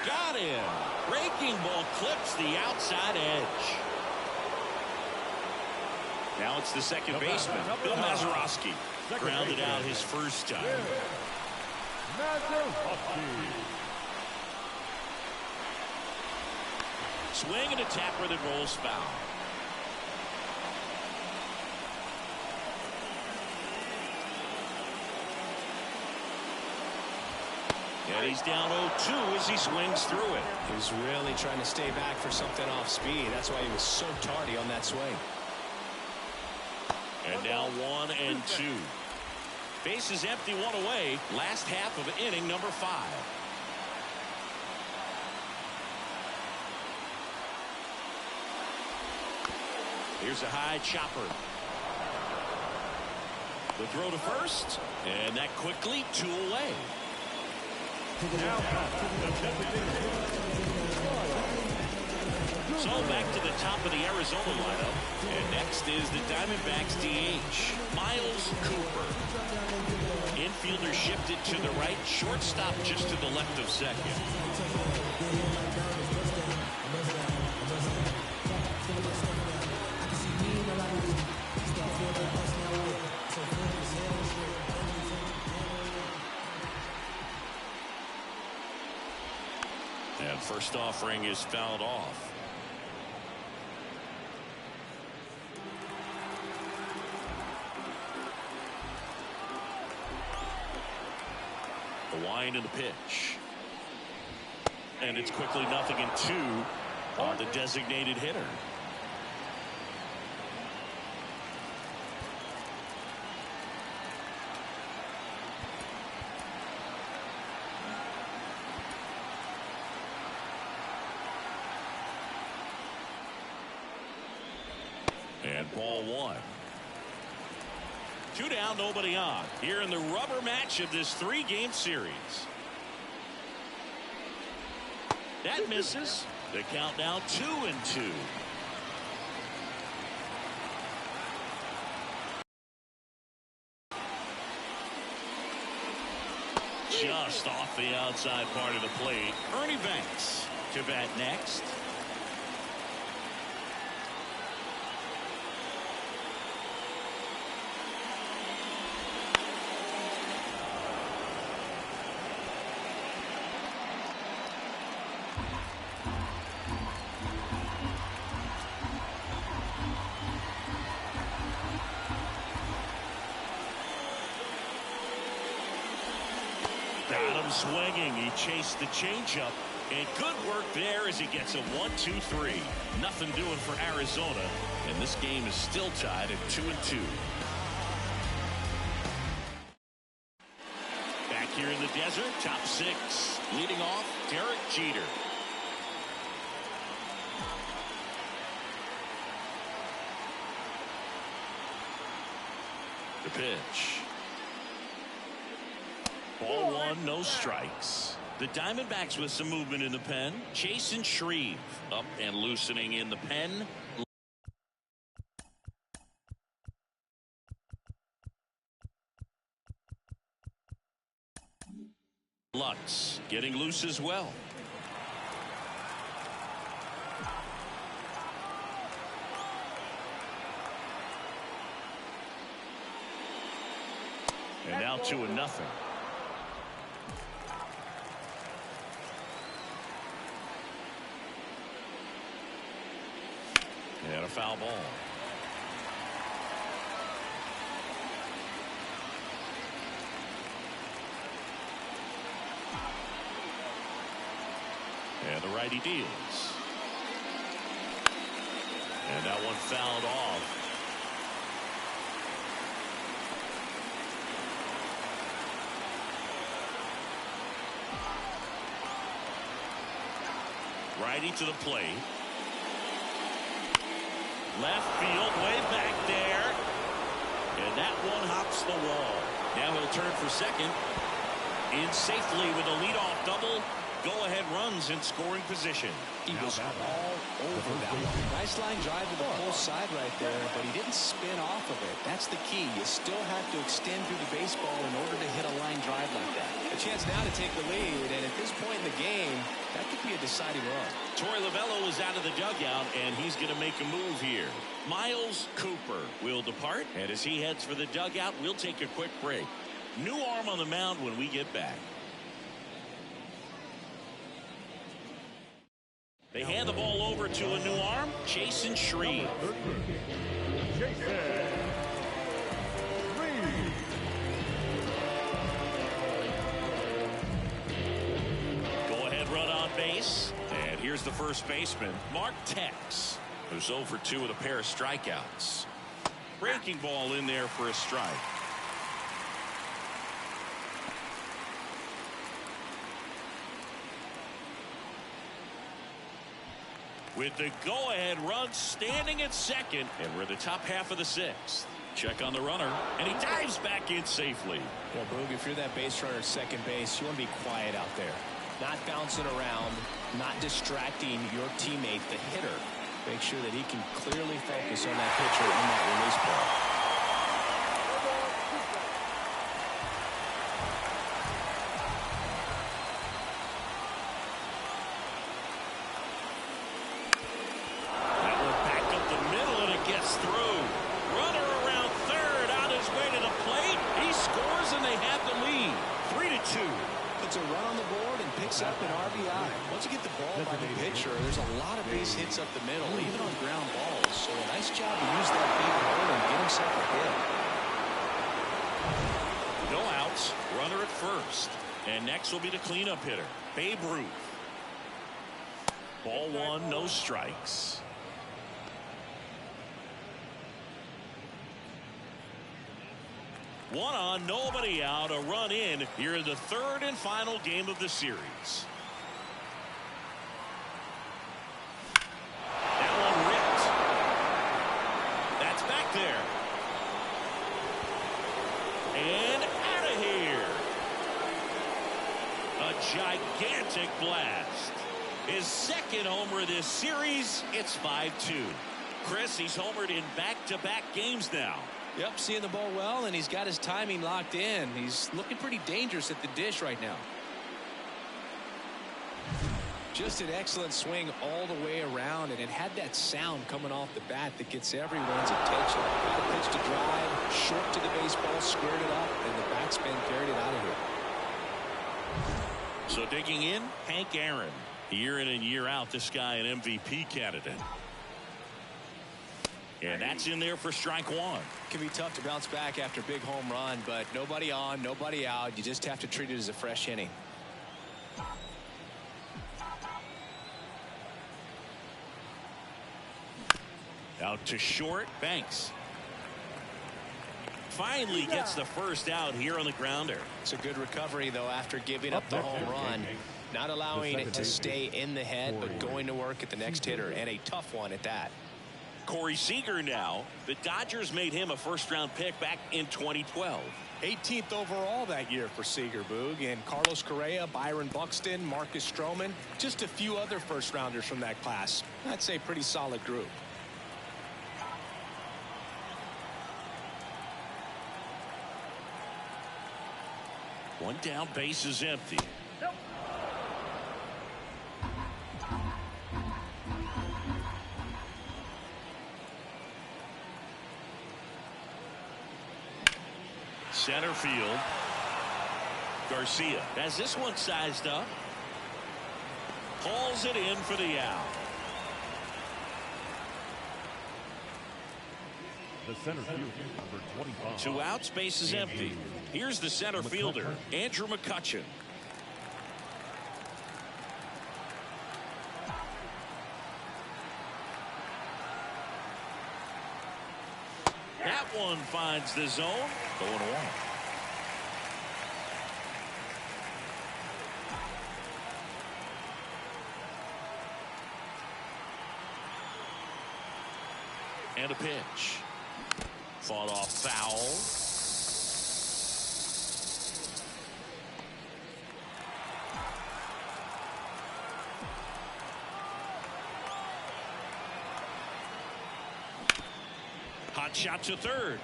Got him. Breaking ball clips the outside edge. Now it's the second baseman, Bill Mazeroski. Grounded out his first time. Swing and a tapper that rolls foul. And he's down 0-2 as he swings through it. He was really trying to stay back for something off speed. That's why he was so tardy on that swing. And now 1-2. Bases empty, 1 away. Last half of inning number 5. Here's a high chopper. The throw to first. And that quickly 2 away. So back to the top of the Arizona lineup. And next is the Diamondbacks DH, Niles Cooper. Infielder shifted to the right, shortstop just to the left of second. And first offering is fouled off. The wind and the pitch. And it's quickly 0-2 on the designated hitter. And ball 1. 2 down, nobody on. Here in the rubber match of this 3-game series. That misses. The count now 2-2. Just off the outside part of the plate. Ernie Banks to bat next. Got him swinging. He chased the changeup. And good work there as he gets a 1-2-3. Nothing doing for Arizona. And this game is still tied at 2-2. Back here in the desert, top six. Leading off, Derek Jeter. The pitch. Ball one, no strikes. The Diamondbacks with some movement in the pen. Chase and Shreve up and loosening in the pen. Lutz getting loose as well. And now 2-0. And a foul ball. And the righty deals. And that one fouled off. Righty to the plate. Left field, way back there. And that one hops the wall. Now he'll turn for second. In safely with a leadoff double. Go-ahead runs in scoring position. He was all over that one. Nice line drive to the full side right there, but he didn't spin off of it. That's the key. You still have to extend through the baseball in order to hit a line drive like that. A chance now to take the lead, and at this point in the game, that could be a deciding run. Torey Lovullo is out of the dugout, and he's going to make a move here. Niles Cooper will depart, and as he heads for the dugout, we'll take a quick break. New arm on the mound when we get back. They hand the ball over to a new arm, Chase and Shreve. Go-ahead run on base. And here's the first baseman, Mark Teixeira, who's 0 for 2 with a pair of strikeouts. Breaking ball in there for a strike. With the go-ahead run standing at second, and we're the top half of the sixth. Check on the runner, and he dives back in safely. Well, Boog, if you're that base runner at second base, you want to be quiet out there. Not bouncing around, not distracting your teammate, the hitter. Make sure that he can clearly focus on that pitcher in that release ball. Up an RBI. Once you get the ball by the pitcher, there's a lot of base hits up the middle, even on ground balls. So a nice job to use that big hole and get himself a hit. No outs, runner at first. And next will be the cleanup hitter, Babe Ruth. Ball one, no strikes. One on, nobody out, a run in here in the third and final game of the series. That one ripped. That's back there. And out of here. A gigantic blast. His second homer this series. It's 5-2. Chris, he's homered in back-to-back games now. Yep, seeing the ball well, and he's got his timing locked in. He's looking pretty dangerous at the dish right now. Just an excellent swing all the way around, and it had that sound coming off the bat that gets everyone's attention. Got a pitch to drive, short to the baseball, squared it up, and the backspin carried it out of here. So digging in, Hank Aaron. Year in and year out, this guy an MVP candidate. And that's in there for strike one. Can be tough to bounce back after a big home run, but nobody on, nobody out. You just have to treat it as a fresh inning. Out to short, Banks. Finally gets the first out here on the grounder. It's a good recovery, though, after giving up the home run. Not allowing it to stay in the head, but going to work at the next hitter, and a tough one at that. Corey Seager now. The Dodgers made him a first-round pick back in 2012. 18th overall that year for Seager, Boog. And Carlos Correa, Byron Buxton, Marcus Stroman, just a few other first-rounders from that class. I'd say pretty solid group. One down, base is empty. Center field. Garcia has this one sized up. Pulls it in for the out. The center fielder, number 25. 2 outs, base is empty. Here's the center fielder, Andrew McCutchen. That one finds the zone. Going along. And a pitch. Fought off foul. Hot shot to third.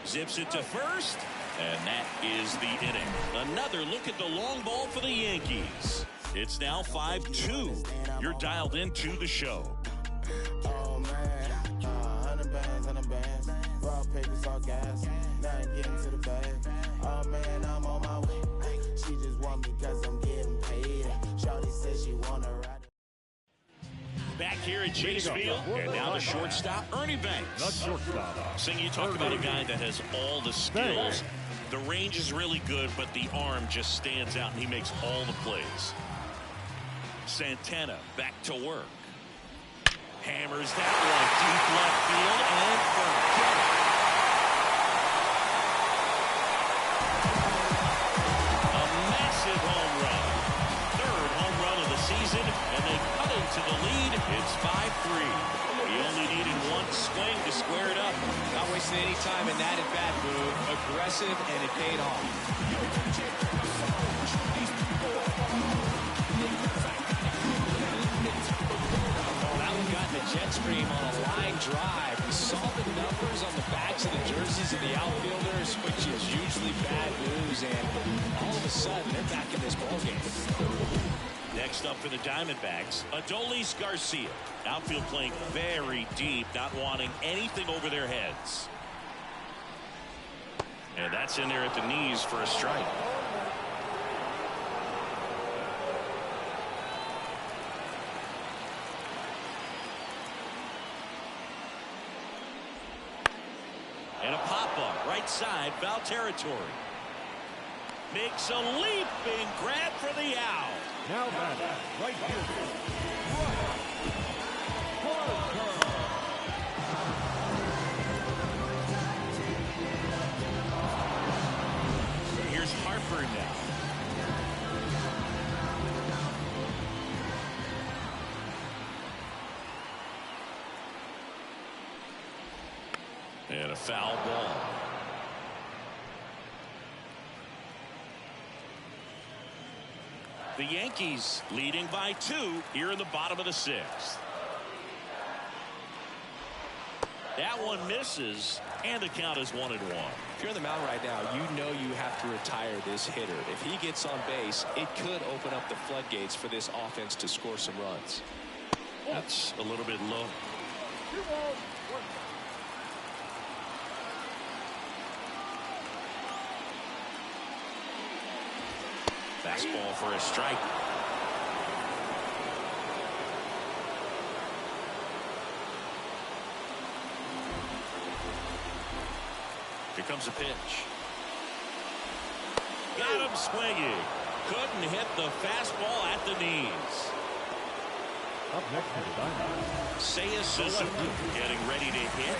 Zips it to first. And that is the inning. Another look at the long ball for the Yankees. It's now 5-2. You're dialed into the show. Papers all gas, now I'm getting to the bag. Oh man, I'm on my way. She just want me cause I'm getting paid. Shawty says she wanna ride. Back here at Chase Field, and now the shortstop, Ernie Banks. The shortstop. Sing, you talk about a guy that has all the skills. The range is really good, but the arm just stands out, and he makes all the plays. Santana back to work. Hammers that one deep left field, and forget it. A massive home run. Third home run of the season, and they cut into the lead. It's 5-3. He only needed one swing to square it up. Not wasting any time in that at-bat move. Aggressive, and it paid off. Jet stream on a line drive. We saw the numbers on the backs of the jerseys of the outfielders, which is usually bad news, and all of a sudden they're back in this ballgame. Next up for the Diamondbacks, Adolis García. Outfield playing very deep, not wanting anything over their heads. And that's in there at the knees for a strike. And a pop-up, right side, foul territory. Makes a leaping grab for the out. Now batting, right fielder. Here's Harper now. And a foul ball. The Yankees leading by 2 here in the bottom of the 6th. That one misses, and the count is 1-1. If you're on the mound right now, you know you have to retire this hitter. If he gets on base, it could open up the floodgates for this offense to score some runs. That's a little bit low. Fastball for a strike. Here comes a pitch. Got him swinging. Couldn't hit the fastball at the knees. Up next to the Diamondbacks, Seiya Suzuki getting ready to hit.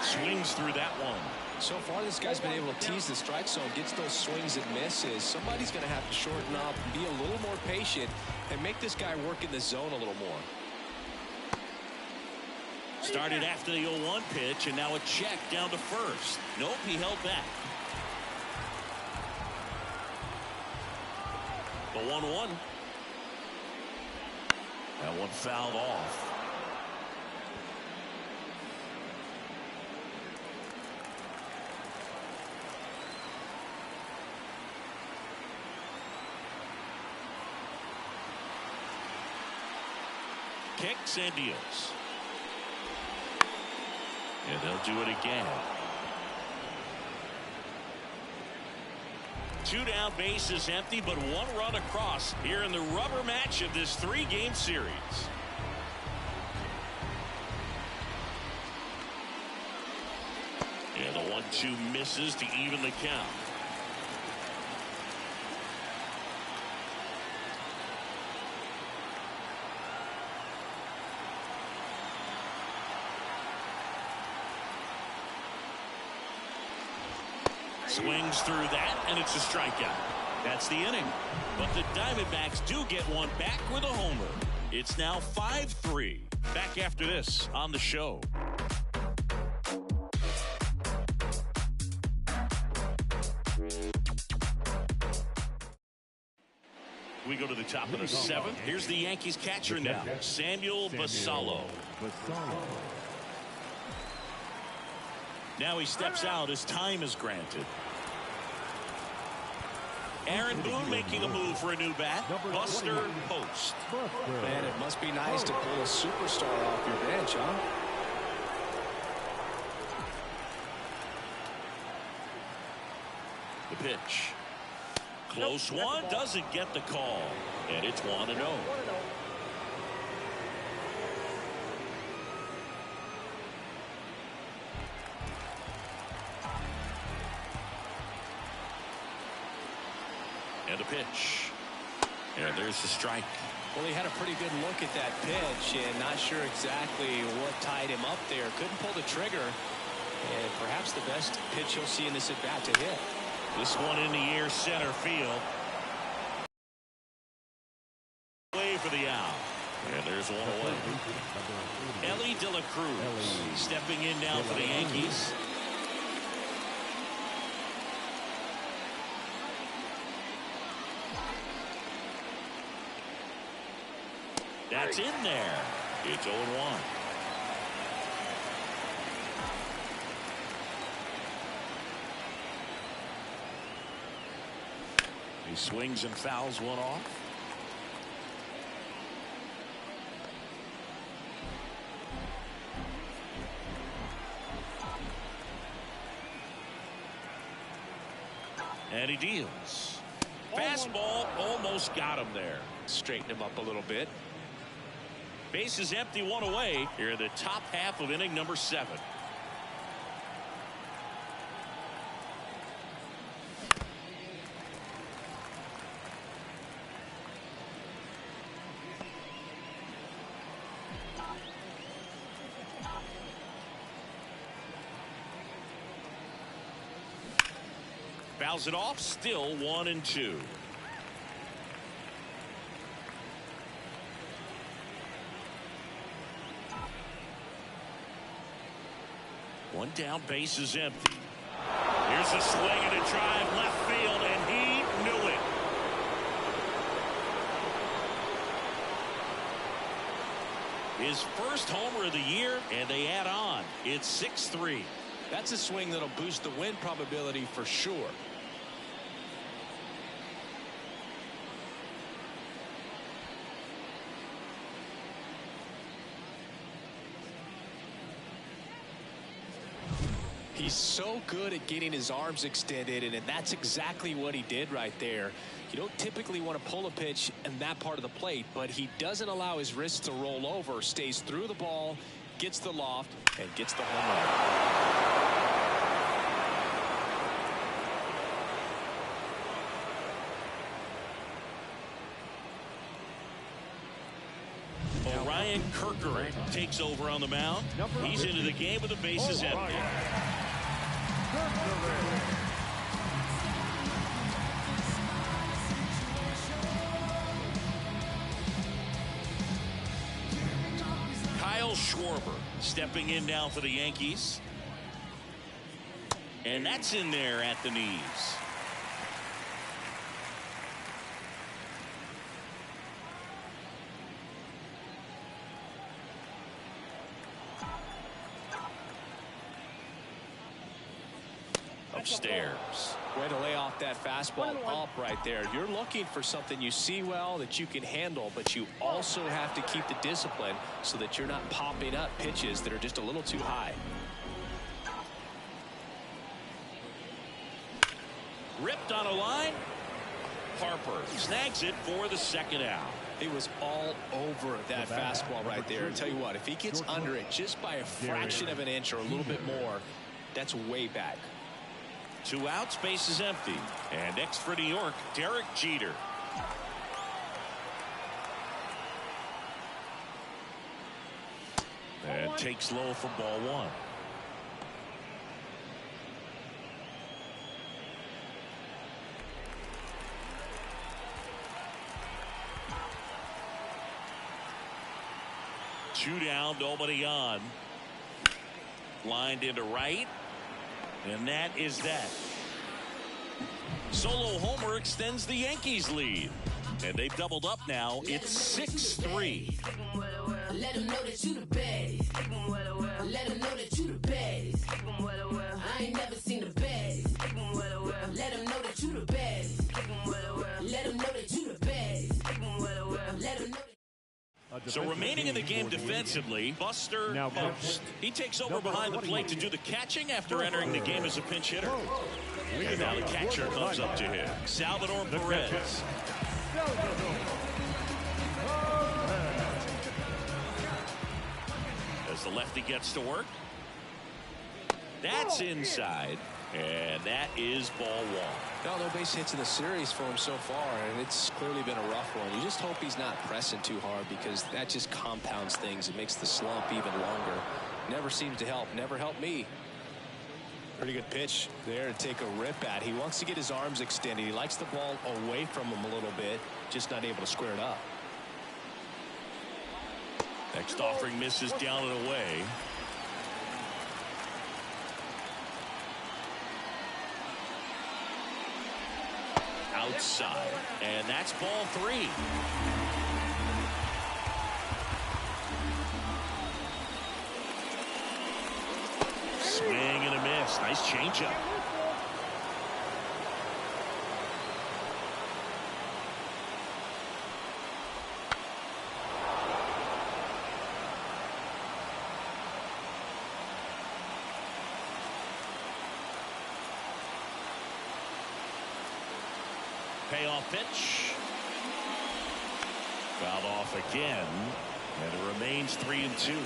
Swings through that one. So far, this guy's been able to tease the strike zone, gets those swings and misses. Somebody's going to have to shorten up, be a little more patient, and make this guy work in the zone a little more. Started after the 0-1 pitch, and now a check down to first. Nope, he held back. The 1-1. That one fouled off. Kicks and deals. And they'll do it again. 2 down, bases empty, but 1 run across here in the rubber match of this 3-game series. And the 1-2 misses to even the count. Swings through that, and it's a strikeout. That's the inning. But the Diamondbacks do get one back with a homer. It's now 5-3. Back after this on the show. We go to the top of the 7th. Here's the Yankees catcher now, Samuel Basallo. Now he steps out as time is granted. Aaron Boone making a move for a new bat. Buster Posey. Man, it must be nice to pull a superstar off your bench, huh? The pitch. Close one, doesn't get the call. And it's 1-0. And a pitch. And there's the strike. Well, he had a pretty good look at that pitch and not sure exactly what tied him up there. Couldn't pull the trigger. And perhaps the best pitch he'll see in this at-bat to hit. This one in the air, center field. Way for the out. And there's one away. Elly De La Cruz stepping in now for the Yankees. That's in there. It's 0-1. He swings and fouls one off. And he deals. Fastball almost got him there. Straighten him up a little bit. Base is empty, 1 away here in the top half of inning number 7. Fouls it off, still 1-2. One down, base is empty. Here's a swing and a drive left field, and he knew it. His first homer of the year, and they add on. It's 6-3. That's a swing that'll boost the win probability for sure. He's so good at getting his arms extended, and that's exactly what he did right there. You don't typically want to pull a pitch in that part of the plate, but he doesn't allow his wrists to roll over, stays through the ball, gets the loft, and gets the home run. Orion Kerkering takes over on the mound. He's into the game with the bases empty. Kyle Schwarber stepping in now for the Yankees. And that's in there at the knees. Upstairs. Way to lay off that fastball up right there. You're looking for something you see well that you can handle, but you also have to keep the discipline so that you're not popping up pitches that are just a little too high. Ripped on a line. Harper snags it for the second out. He was all over that fastball right there. I tell you what, if he gets under it just by a fraction of an inch or a little bit more, that's way back. 2 outs, base is empty. And next for New York, Derek Jeter. And takes low for ball 1. Two down, nobody on. Lined into right. And that is that. Solo homer extends the Yankees lead. And they've doubled up now. It's 6-3. Let them know that you the baddest. Let them know that you the baddest. I ain't never seen the baddest. Let them know that you the baddest. Let them know that you the baddest. Let them know. So remaining in the game defensively, Buster Posey. He takes over behind the plate to do the catching after entering the game as a pinch hitter. And now the catcher comes up to him, Salvador Perez. As the lefty gets to work. That's inside. And that is ball 1. No base hits in the series for him so far, and it's clearly been a rough one. You just hope he's not pressing too hard, because that just compounds things. It makes the slump even longer. Never seems to help. Never helped me. Pretty good pitch there to take a rip at. He wants to get his arms extended. He likes the ball away from him a little bit, just not able to square it up. Next offering misses down and away. Outside, and that's ball 3. Swing and a miss. Nice changeup. Payoff pitch. Fouled off again, and it remains 3-2.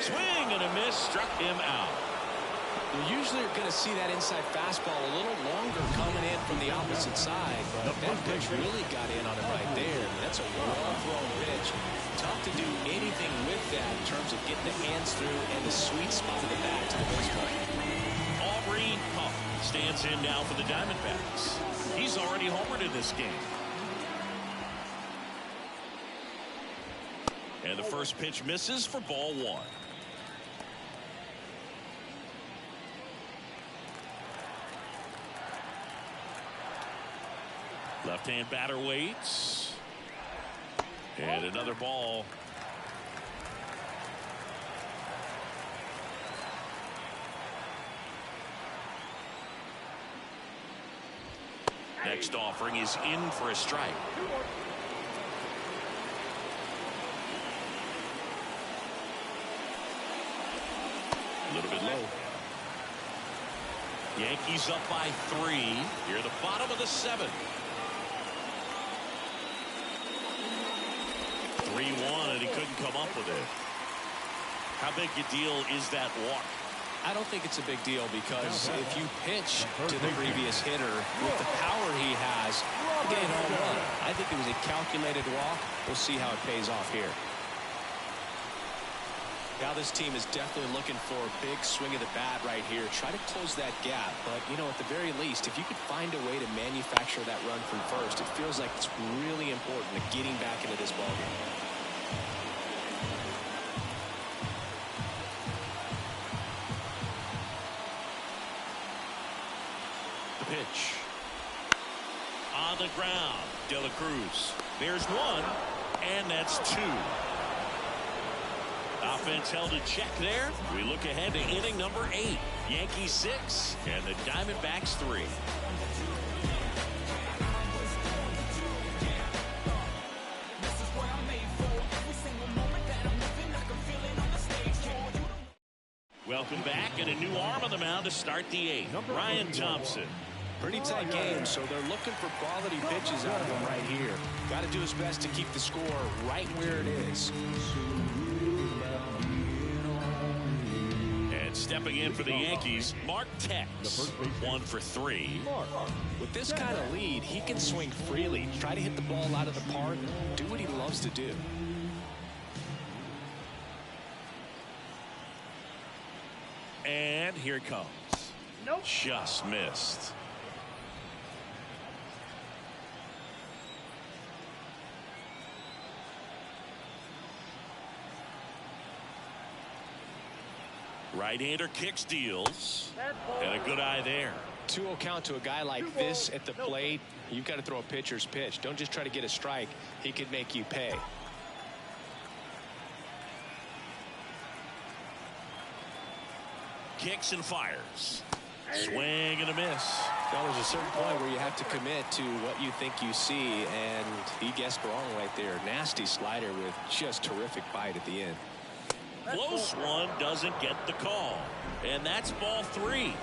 Swing and a miss, struck him out. You usually are going to see that inside fastball a little longer coming in from the opposite side, but that pitch really got in on him right there. That's a well-thrown pitch. Tough to do anything with that in terms of getting the hands through and the sweet spot of the bat to the baseball. Aubrey Huff stands in now for the Diamondbacks. He's already homered in this game. And the first pitch misses for ball 1. Left-hand batter waits. And another ball. Next offering is in for a strike. A little bit low. Yankees up by 3. Here at the bottom of the 7th. 3-1, and he couldn't come up with it. How big a deal is that walk? I don't think it's a big deal, because if you pitch to the previous hitter with the power he has, you get a home run. I think it was a calculated walk. We'll see how it pays off here. Now this team is definitely looking for a big swing of the bat right here. Try to close that gap. But, you know, at the very least, if you could find a way to manufacture that run from first, it feels like it's really important to getting back into this ballgame. The pitch. On the ground, De La Cruz. There's 1, and that's 2. Offense held in check there. We look ahead to inning number 8. Yankees 6 and the Diamondbacks 3. Welcome back, and a new arm on the mound to start the 8th. Ryan Thompson. Pretty tight game, so they're looking for quality pitches out of him right here. Got to do his best to keep the score right where it is. And stepping in for the Yankees, Mark Teixeira, 1 for 3. With this kind of lead, he can swing freely, try to hit the ball out of the park, do what he loves to do. And here it comes. Nope. Just missed. Right-hander kicks, deals, and a good eye there. 2-0 count to a guy like this at the plate. You've got to throw a pitcher's pitch. Don't just try to get a strike. He could make you pay. Kicks and fires. Swing and a miss. Well, there's a certain point where you have to commit to what you think you see, and he guessed wrong right there. Nasty slider with just terrific bite at the end. Close one, doesn't get the call. And that's ball 3.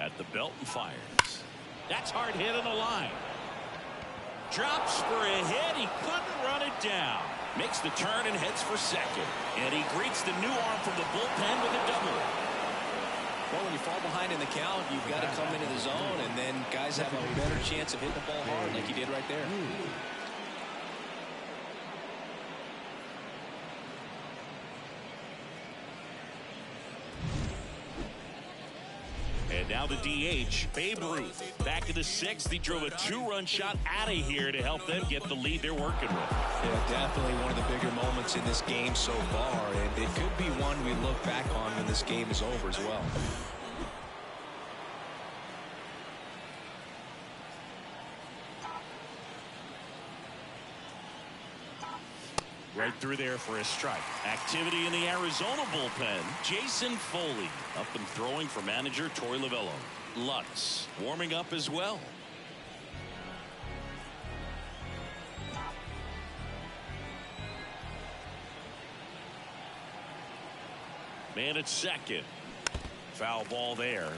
At the belt and fires. That's hard hit on the line. Drops for a hit. He couldn't run it down. Makes the turn and heads for second. And he greets the new arm from the bullpen with a double. Well, when you fall behind in the count, you've got to come into the zone, and then guys have a better chance of hitting the ball hard like he did right there. And now the DH, Babe Ruth. Back in the 6th, he drove a 2-run shot out of here to help them get the lead they're working with. Yeah, definitely one of the bigger moments in this game so far, and it could be one we look back on when this game is over as well. Right through there for a strike. Activity in the Arizona bullpen. Jason Foley up and throwing for manager Torey Lovullo. Lutz warming up as well. Man at second. Foul ball there.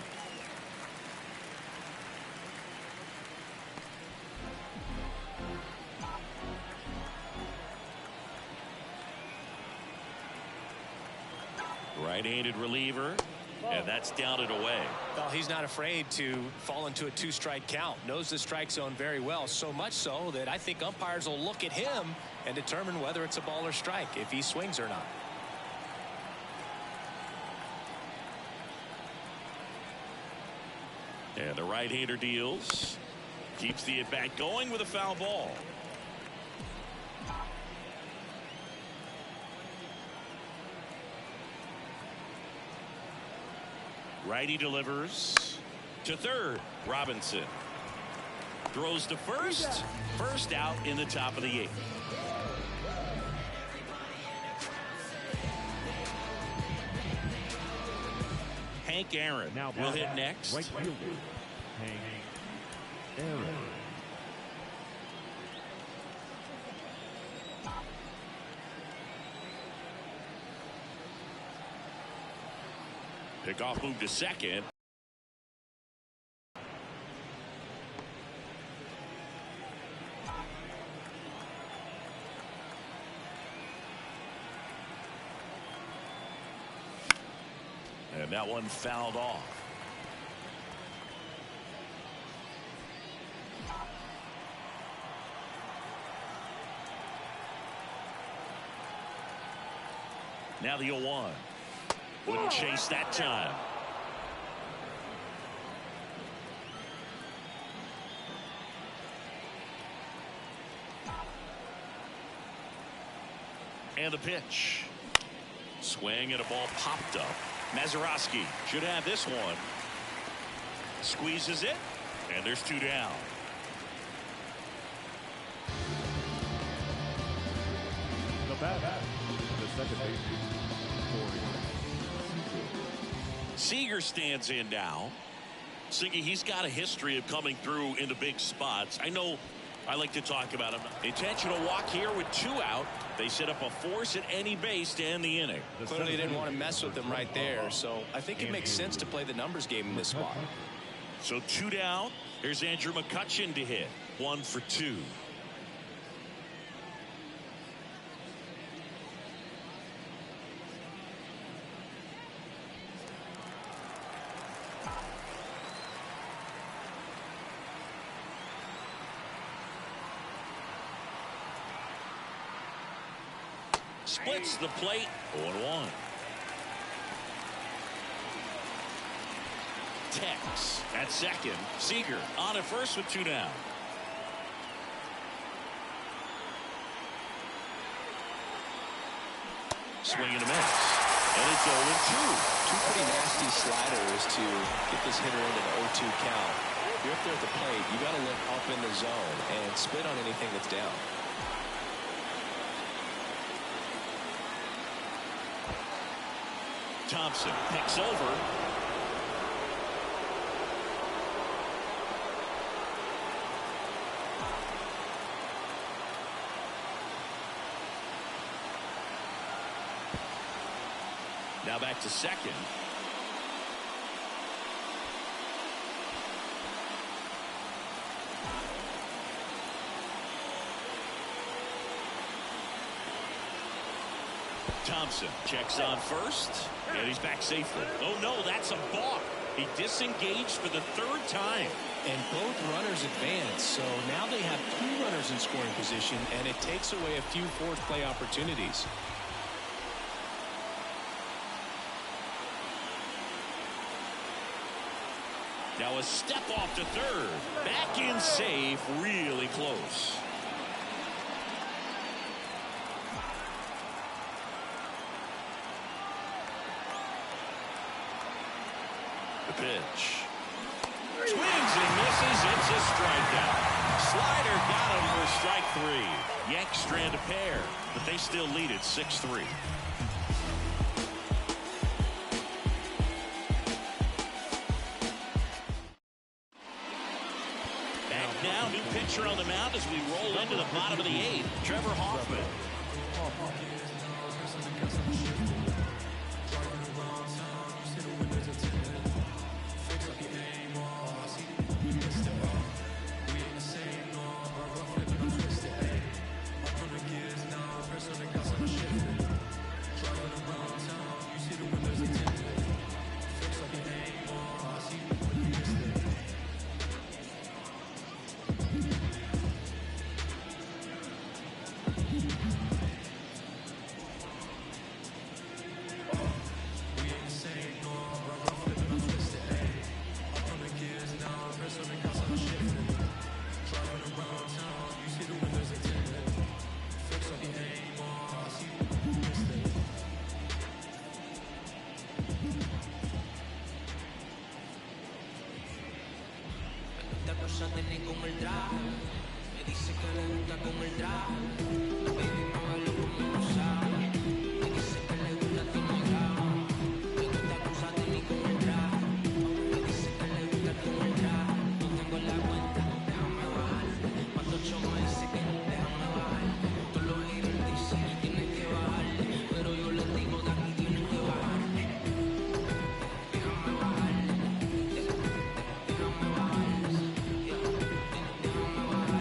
Right-handed reliever, and that's down and away. Well, he's not afraid to fall into a 2-strike count. Knows the strike zone very well, so much so that I think umpires will look at him and determine whether it's a ball or strike, if he swings or not. And the right-hander deals. Keeps the at-bat going with a foul ball. Righty delivers to third. Robinson throws to first. First out in the top of the 8th. Hank Aaron will hit next. Right fielder, Hank Aaron. Pickoff move to second. And that one fouled off. Now the 0-1. Wouldn't chase that time. And the pitch. Swing and a ball popped up. Mazeroski should have this one. Squeezes it. And there's 2 down. The bat, the second baseman, Corey Seager stands in now. Siggy, he's got a history of coming through into big spots. I know I like to talk about him. Intentional walk here with 2 out. They set up a force at any base to end the inning. Clearly didn't want to mess with them right there, so I think it makes sense to play the numbers game in this spot. So 2 down. Here's Andrew McCutchen to hit. 1 for 2. Splits the plate. 0-1. Tex at second. Seager on at first with 2 down. Swing and a miss. And it's 0-2. 2 pretty nasty sliders to get this hitter into an 0-2 count. If you're up there at the plate, you got to look up in the zone and spit on anything that's down. Thompson picks over. Now back to second. Thompson checks on first, and he's back safely. Oh no, that's a balk. He disengaged for the 3rd time. And both runners advance, so now they have 2 runners in scoring position, and it takes away a few forced play opportunities. Now a step off to third. Back in safe, really close. The pitch. Swings and misses. It's a strikeout. Slider got him for strike 3. Yanks strand a pair, but they still lead it 6-3. Back now, new pitcher on the mound as we roll into the bottom of the 8th. Trevor Hoffman. gusta tener con el traje. Me dice que le gusta con el traje. La baby me baila como no sabe. Me dice que le gusta tener grama. Me gusta cruzar tener con el traje. Me dice que le gusta con el traje. No tengo la cuenta, déjame bajar. Cuando yo me dice que déjame bajar. Todos los haters dicen que tienes que bajar. Pero yo les digo de aquí tienes que bajar. Déjame bajar. Déjame bajar. Déjame bajar. Déjame bajar.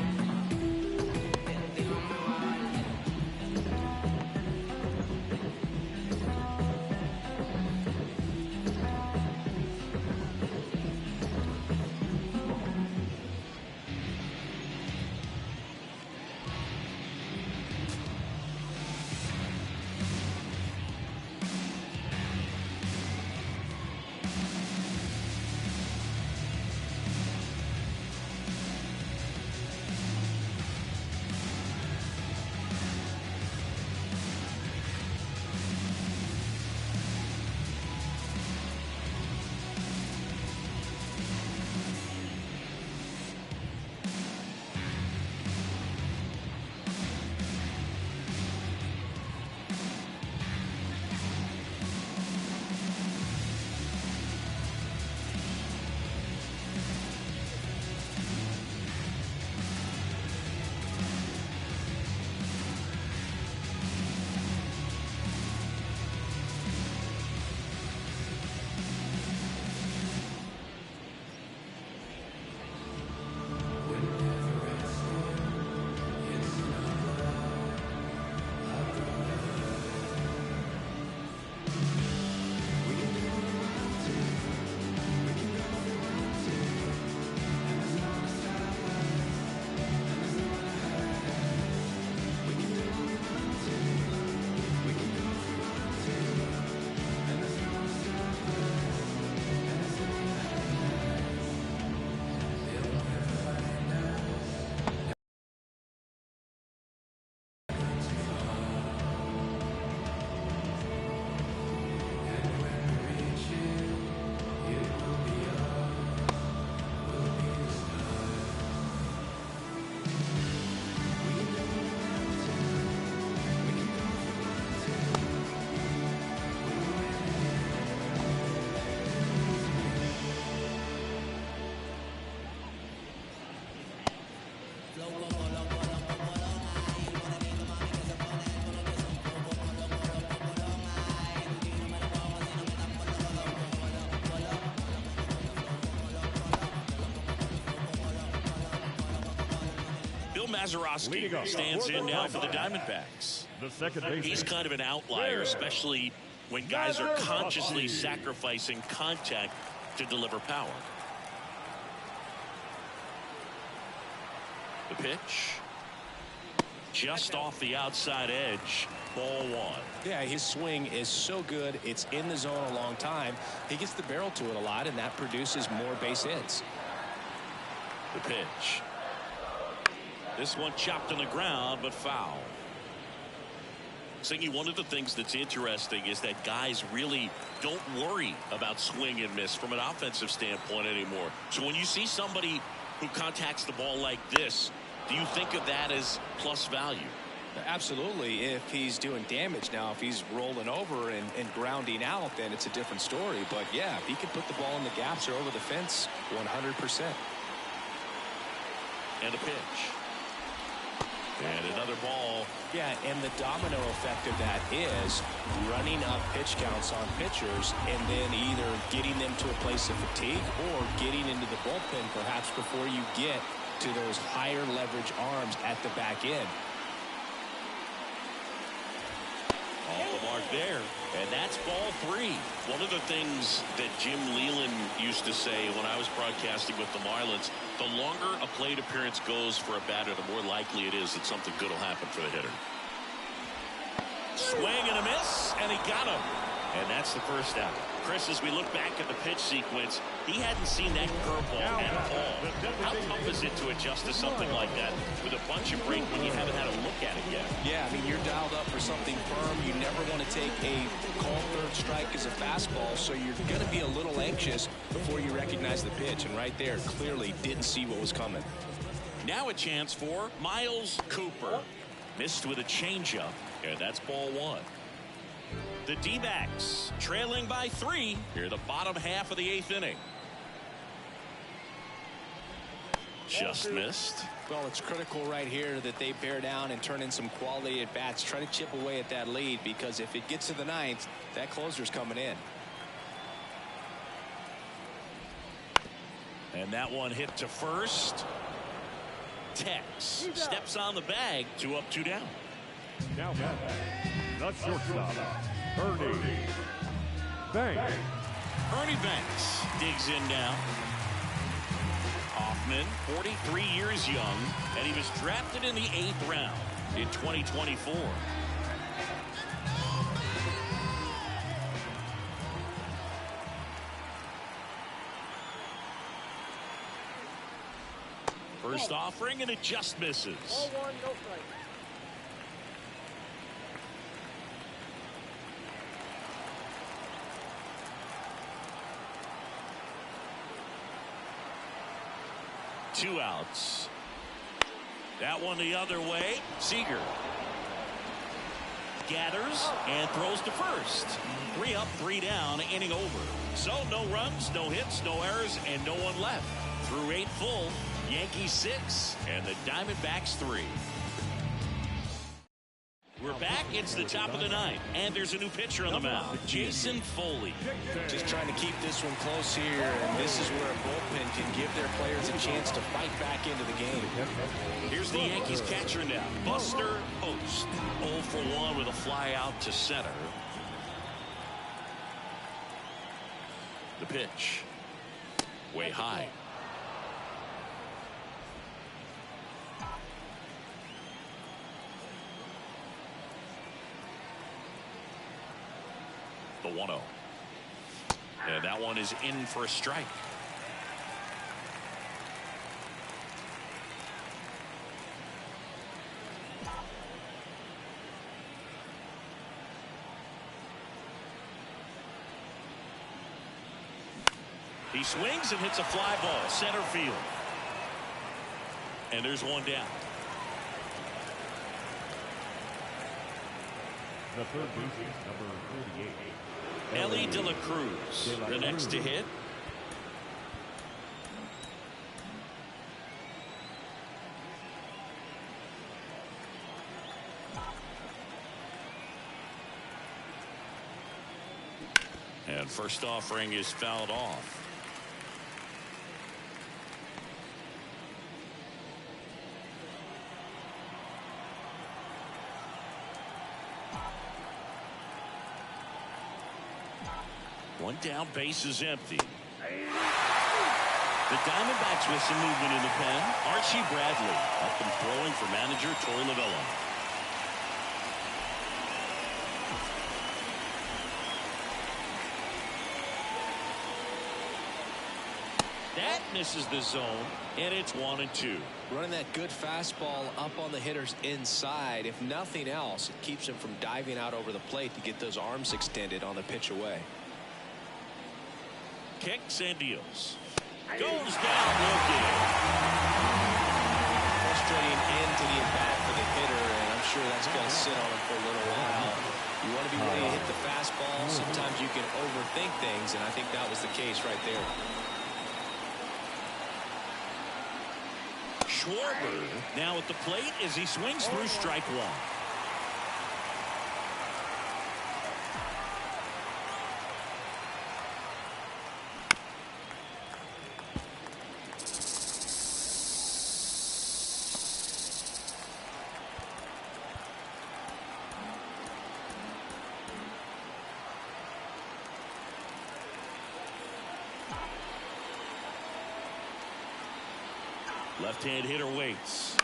Bill Mazeroski stands in now for the Diamondbacks. The second baseman. He's kind of an outlier, especially when guys are consciously sacrificing contact to deliver power. The pitch. Just off the outside edge. Ball one. Yeah, his swing is so good. It's in the zone a long time. He gets the barrel to it a lot, and that produces more base hits. The pitch. This one chopped on the ground, but foul. Seiya, one of the things that's interesting is that guys really don't worry about swing and miss from an offensive standpoint anymore. So when you see somebody who contacts the ball like this, do you think of that as plus value? Absolutely, if he's doing damage. Now, if he's rolling over and grounding out, then it's a different story. But, yeah, if he can put the ball in the gaps or over the fence, 100%. And a pitch. And another ball. Yeah, and the domino effect of that is running up pitch counts on pitchers and then either getting them to a place of fatigue or getting into the bullpen perhaps before you get to those higher leverage arms at the back end. Off the mark there, and that's ball three. One of the things that Jim Leland used to say when I was broadcasting with the Marlins, the longer a plate appearance goes for a batter, the more likely it is that something good will happen for the hitter. Swing and a miss, and he got him. And that's the first out. Chris, as we look back at the pitch sequence, he hadn't seen that curveball at all. How tough is it to adjust to something like that with a bunch of break when you haven't had a look at it yet? Yeah, I mean, you're dialed up for something firm. You never want to take a called third strike as a fastball, so you're going to be a little anxious before you recognize the pitch. And right there, clearly didn't see what was coming. Now a chance for Niles Cooper. Missed with a changeup, and that's ball one. The D-backs trailing by 3 here the bottom half of the 8th inning. Just missed. Well, it's critical right here that they bear down and turn in some quality at bats. Try to chip away at that lead, because if it gets to the 9th, that closer's coming in. And that one hit to first. Tex steps on the bag. 2 up, 2 down. Now the shortstop, Ernie Banks. Ernie Banks digs in now. Hoffman, 43 years young, and he was drafted in the 8th round in 2024. First offering, and it just misses. Ball 1, no strike. Two outs. That one the other way. Seager gathers and throws to first. 3 up, 3 down, inning over. So no runs, no hits, no errors, and no one left. Through 8 full, Yankees 6 and the Diamondbacks 3. We're back. It's the top of the 9th, and there's a new pitcher on the mound, Jason Foley. Just trying to keep this one close here, and this is where a bullpen can give their players a chance to fight back into the game. Here's the Yankees catcher now, Buster Posey. 0 for 1 with a fly out to center. The pitch. Way high. The 1-0. And that one is in for a strike. He swings and hits a fly ball center field. And there's one down. The third baseman, number 48. Elly De La Cruz, the next to hit. And first offering is fouled off. One down, base is empty. The Diamondbacks with some movement in the pen. Archie Bradley up and throwing for manager Torey Lovullo. That misses the zone, and it's 1-2. Running that good fastball up on the hitter's inside. If nothing else, it keeps him from diving out over the plate to get those arms extended on the pitch away. Kicks and deals. Goes down looking. Frustrating end to the at-bat for the hitter, and I'm sure that's going to sit on him for a little while. You want to be ready to hit the fastball. Sometimes you can overthink things, and I think that was the case right there. Schwarber now at the plate as he swings through strike 1. Left-hand hitter waits.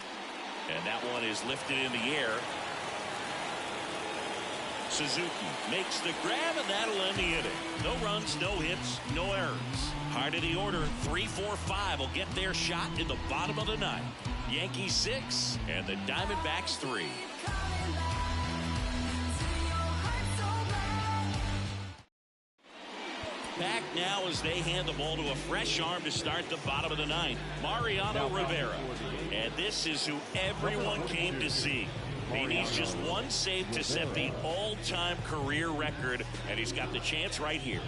And that one is lifted in the air. Suzuki makes the grab, and that'll end the inning. No runs, no hits, no errors. Heart of the order, 3-4-5 will get their shot in the bottom of the ninth. Yankees 6 and the Diamondbacks 3. Back now as they hand the ball to a fresh arm to start the bottom of the ninth, Mariano Rivera. And this is who everyone came to see. He needs just one save to set the all-time career record, and he's got the chance right here.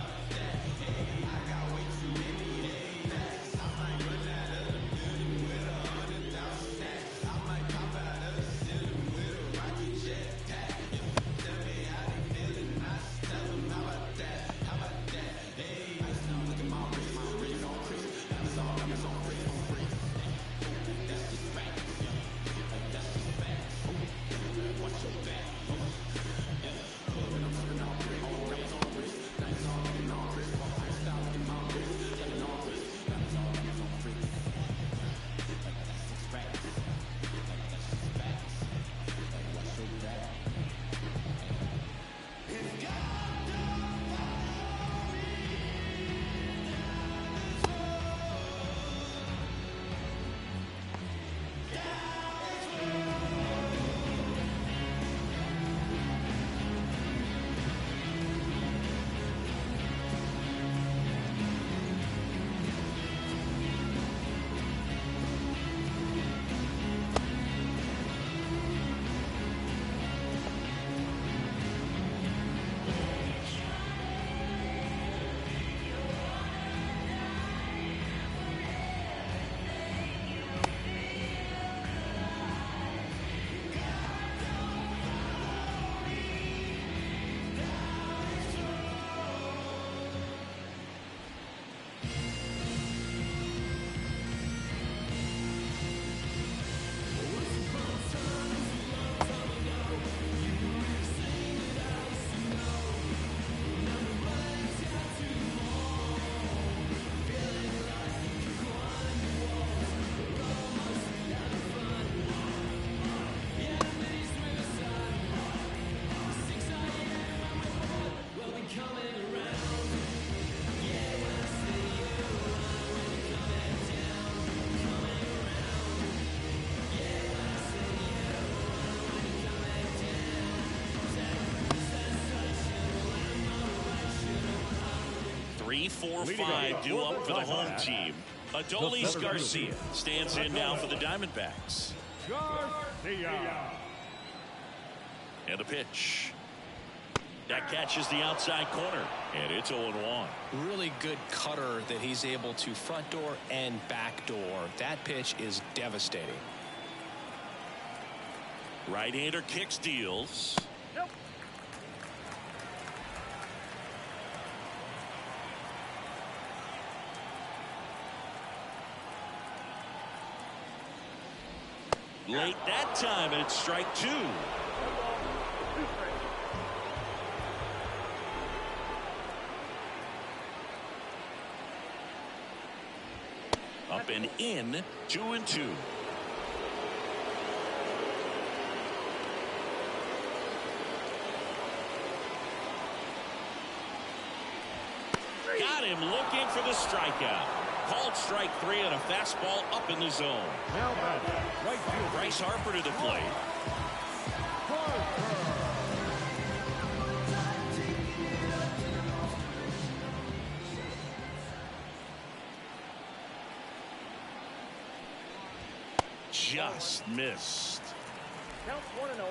Five due up for the home team. Adolis García stands in now for the Diamondbacks. And a pitch. That catches the outside corner, and it's 0-1. Really good cutter that he's able to front door and back door. That pitch is devastating. Right-hander kicks, deals. Late that time, and it's strike 2. Up and in, 2-2. Got him looking for the strikeout. Called strike 3 on a fastball up in the zone. Now batting, right field. Bryce Harper to the plate. Just missed. Count 1-0.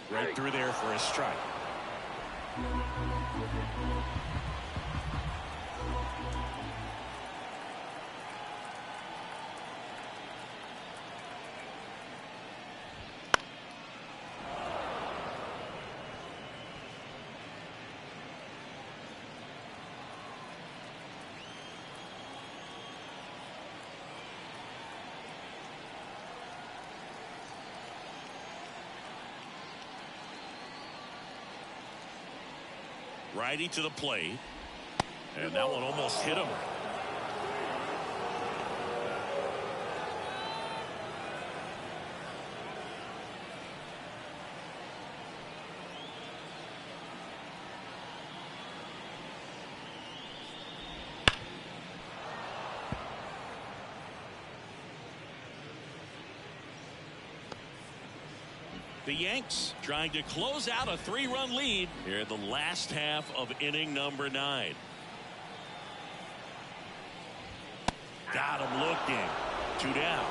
Right through there for a strike. Righty to the plate, and that one almost hit him. The Yanks trying to close out a 3-run lead here in the last half of inning number 9. Got him looking. 2 down.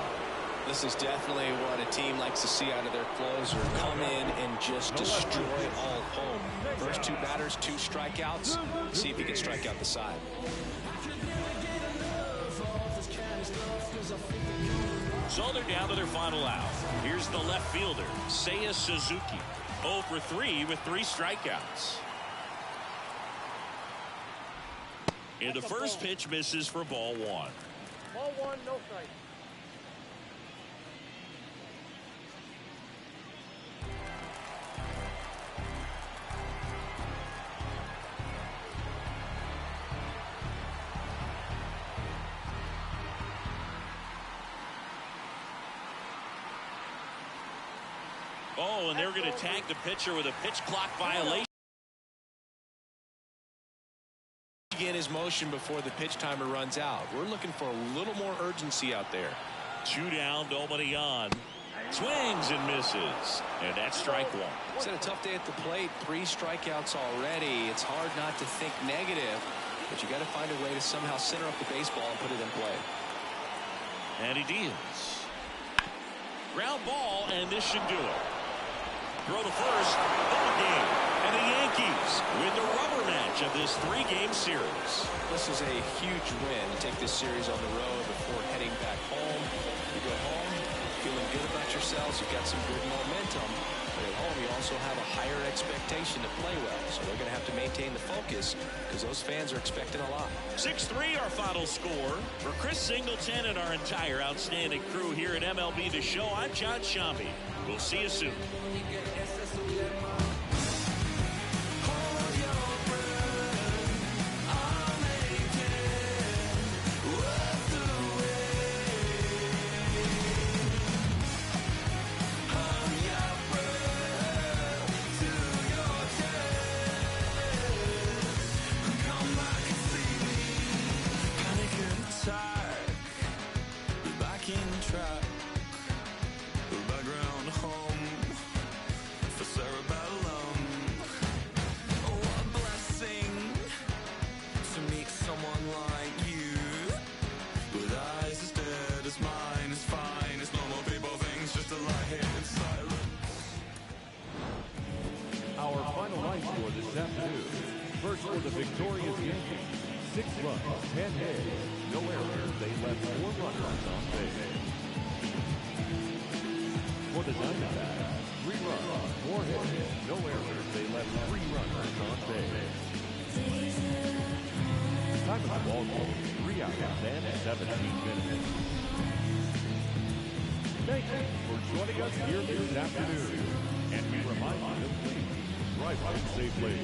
This is definitely what a team likes to see out of their closer. Come in and just destroy all home. First 2 batters, 2 strikeouts. See if he can strike out the side. So they're down to their final out. Here's the left fielder, Seiya Suzuki. 0 for 3 with 3 strikeouts. And the first pitch misses for ball 1. Ball 1, no strike. Oh, and they're going to tag the pitcher with a pitch clock violation. Begin his motion before the pitch timer runs out. We're looking for a little more urgency out there. 2 down, nobody on. Swings and misses. And that's strike 1. It's had a tough day at the plate. 3 strikeouts already. It's hard not to think negative, but you got to find a way to somehow center up the baseball and put it in play. And he deals. Ground ball, and this should do it. Throw the first, ball game. And the Yankees win the rubber match of this 3-game series. This is a huge win to take this series on the road before heading back home. You go home feeling good about yourselves. You've got some good momentum. But at home, you also have a higher expectation to play well. So they're going to have to maintain the focus because those fans are expecting a lot. 6-3 our final score. For Chris Singleton and our entire outstanding crew here at MLB The Show, I'm John Shambi. We'll see you soon. First for the victorious Yankees, 6 runs, 10 hits, no errors. They left 4 runners on base. For the Diamondbacks, 3 runs, 4 hits, no errors. They left 3 runners on base. Time of the ball game, 3 hours and 17 minutes. Thank you for joining us here this afternoon. And we remind you to please drive home safely.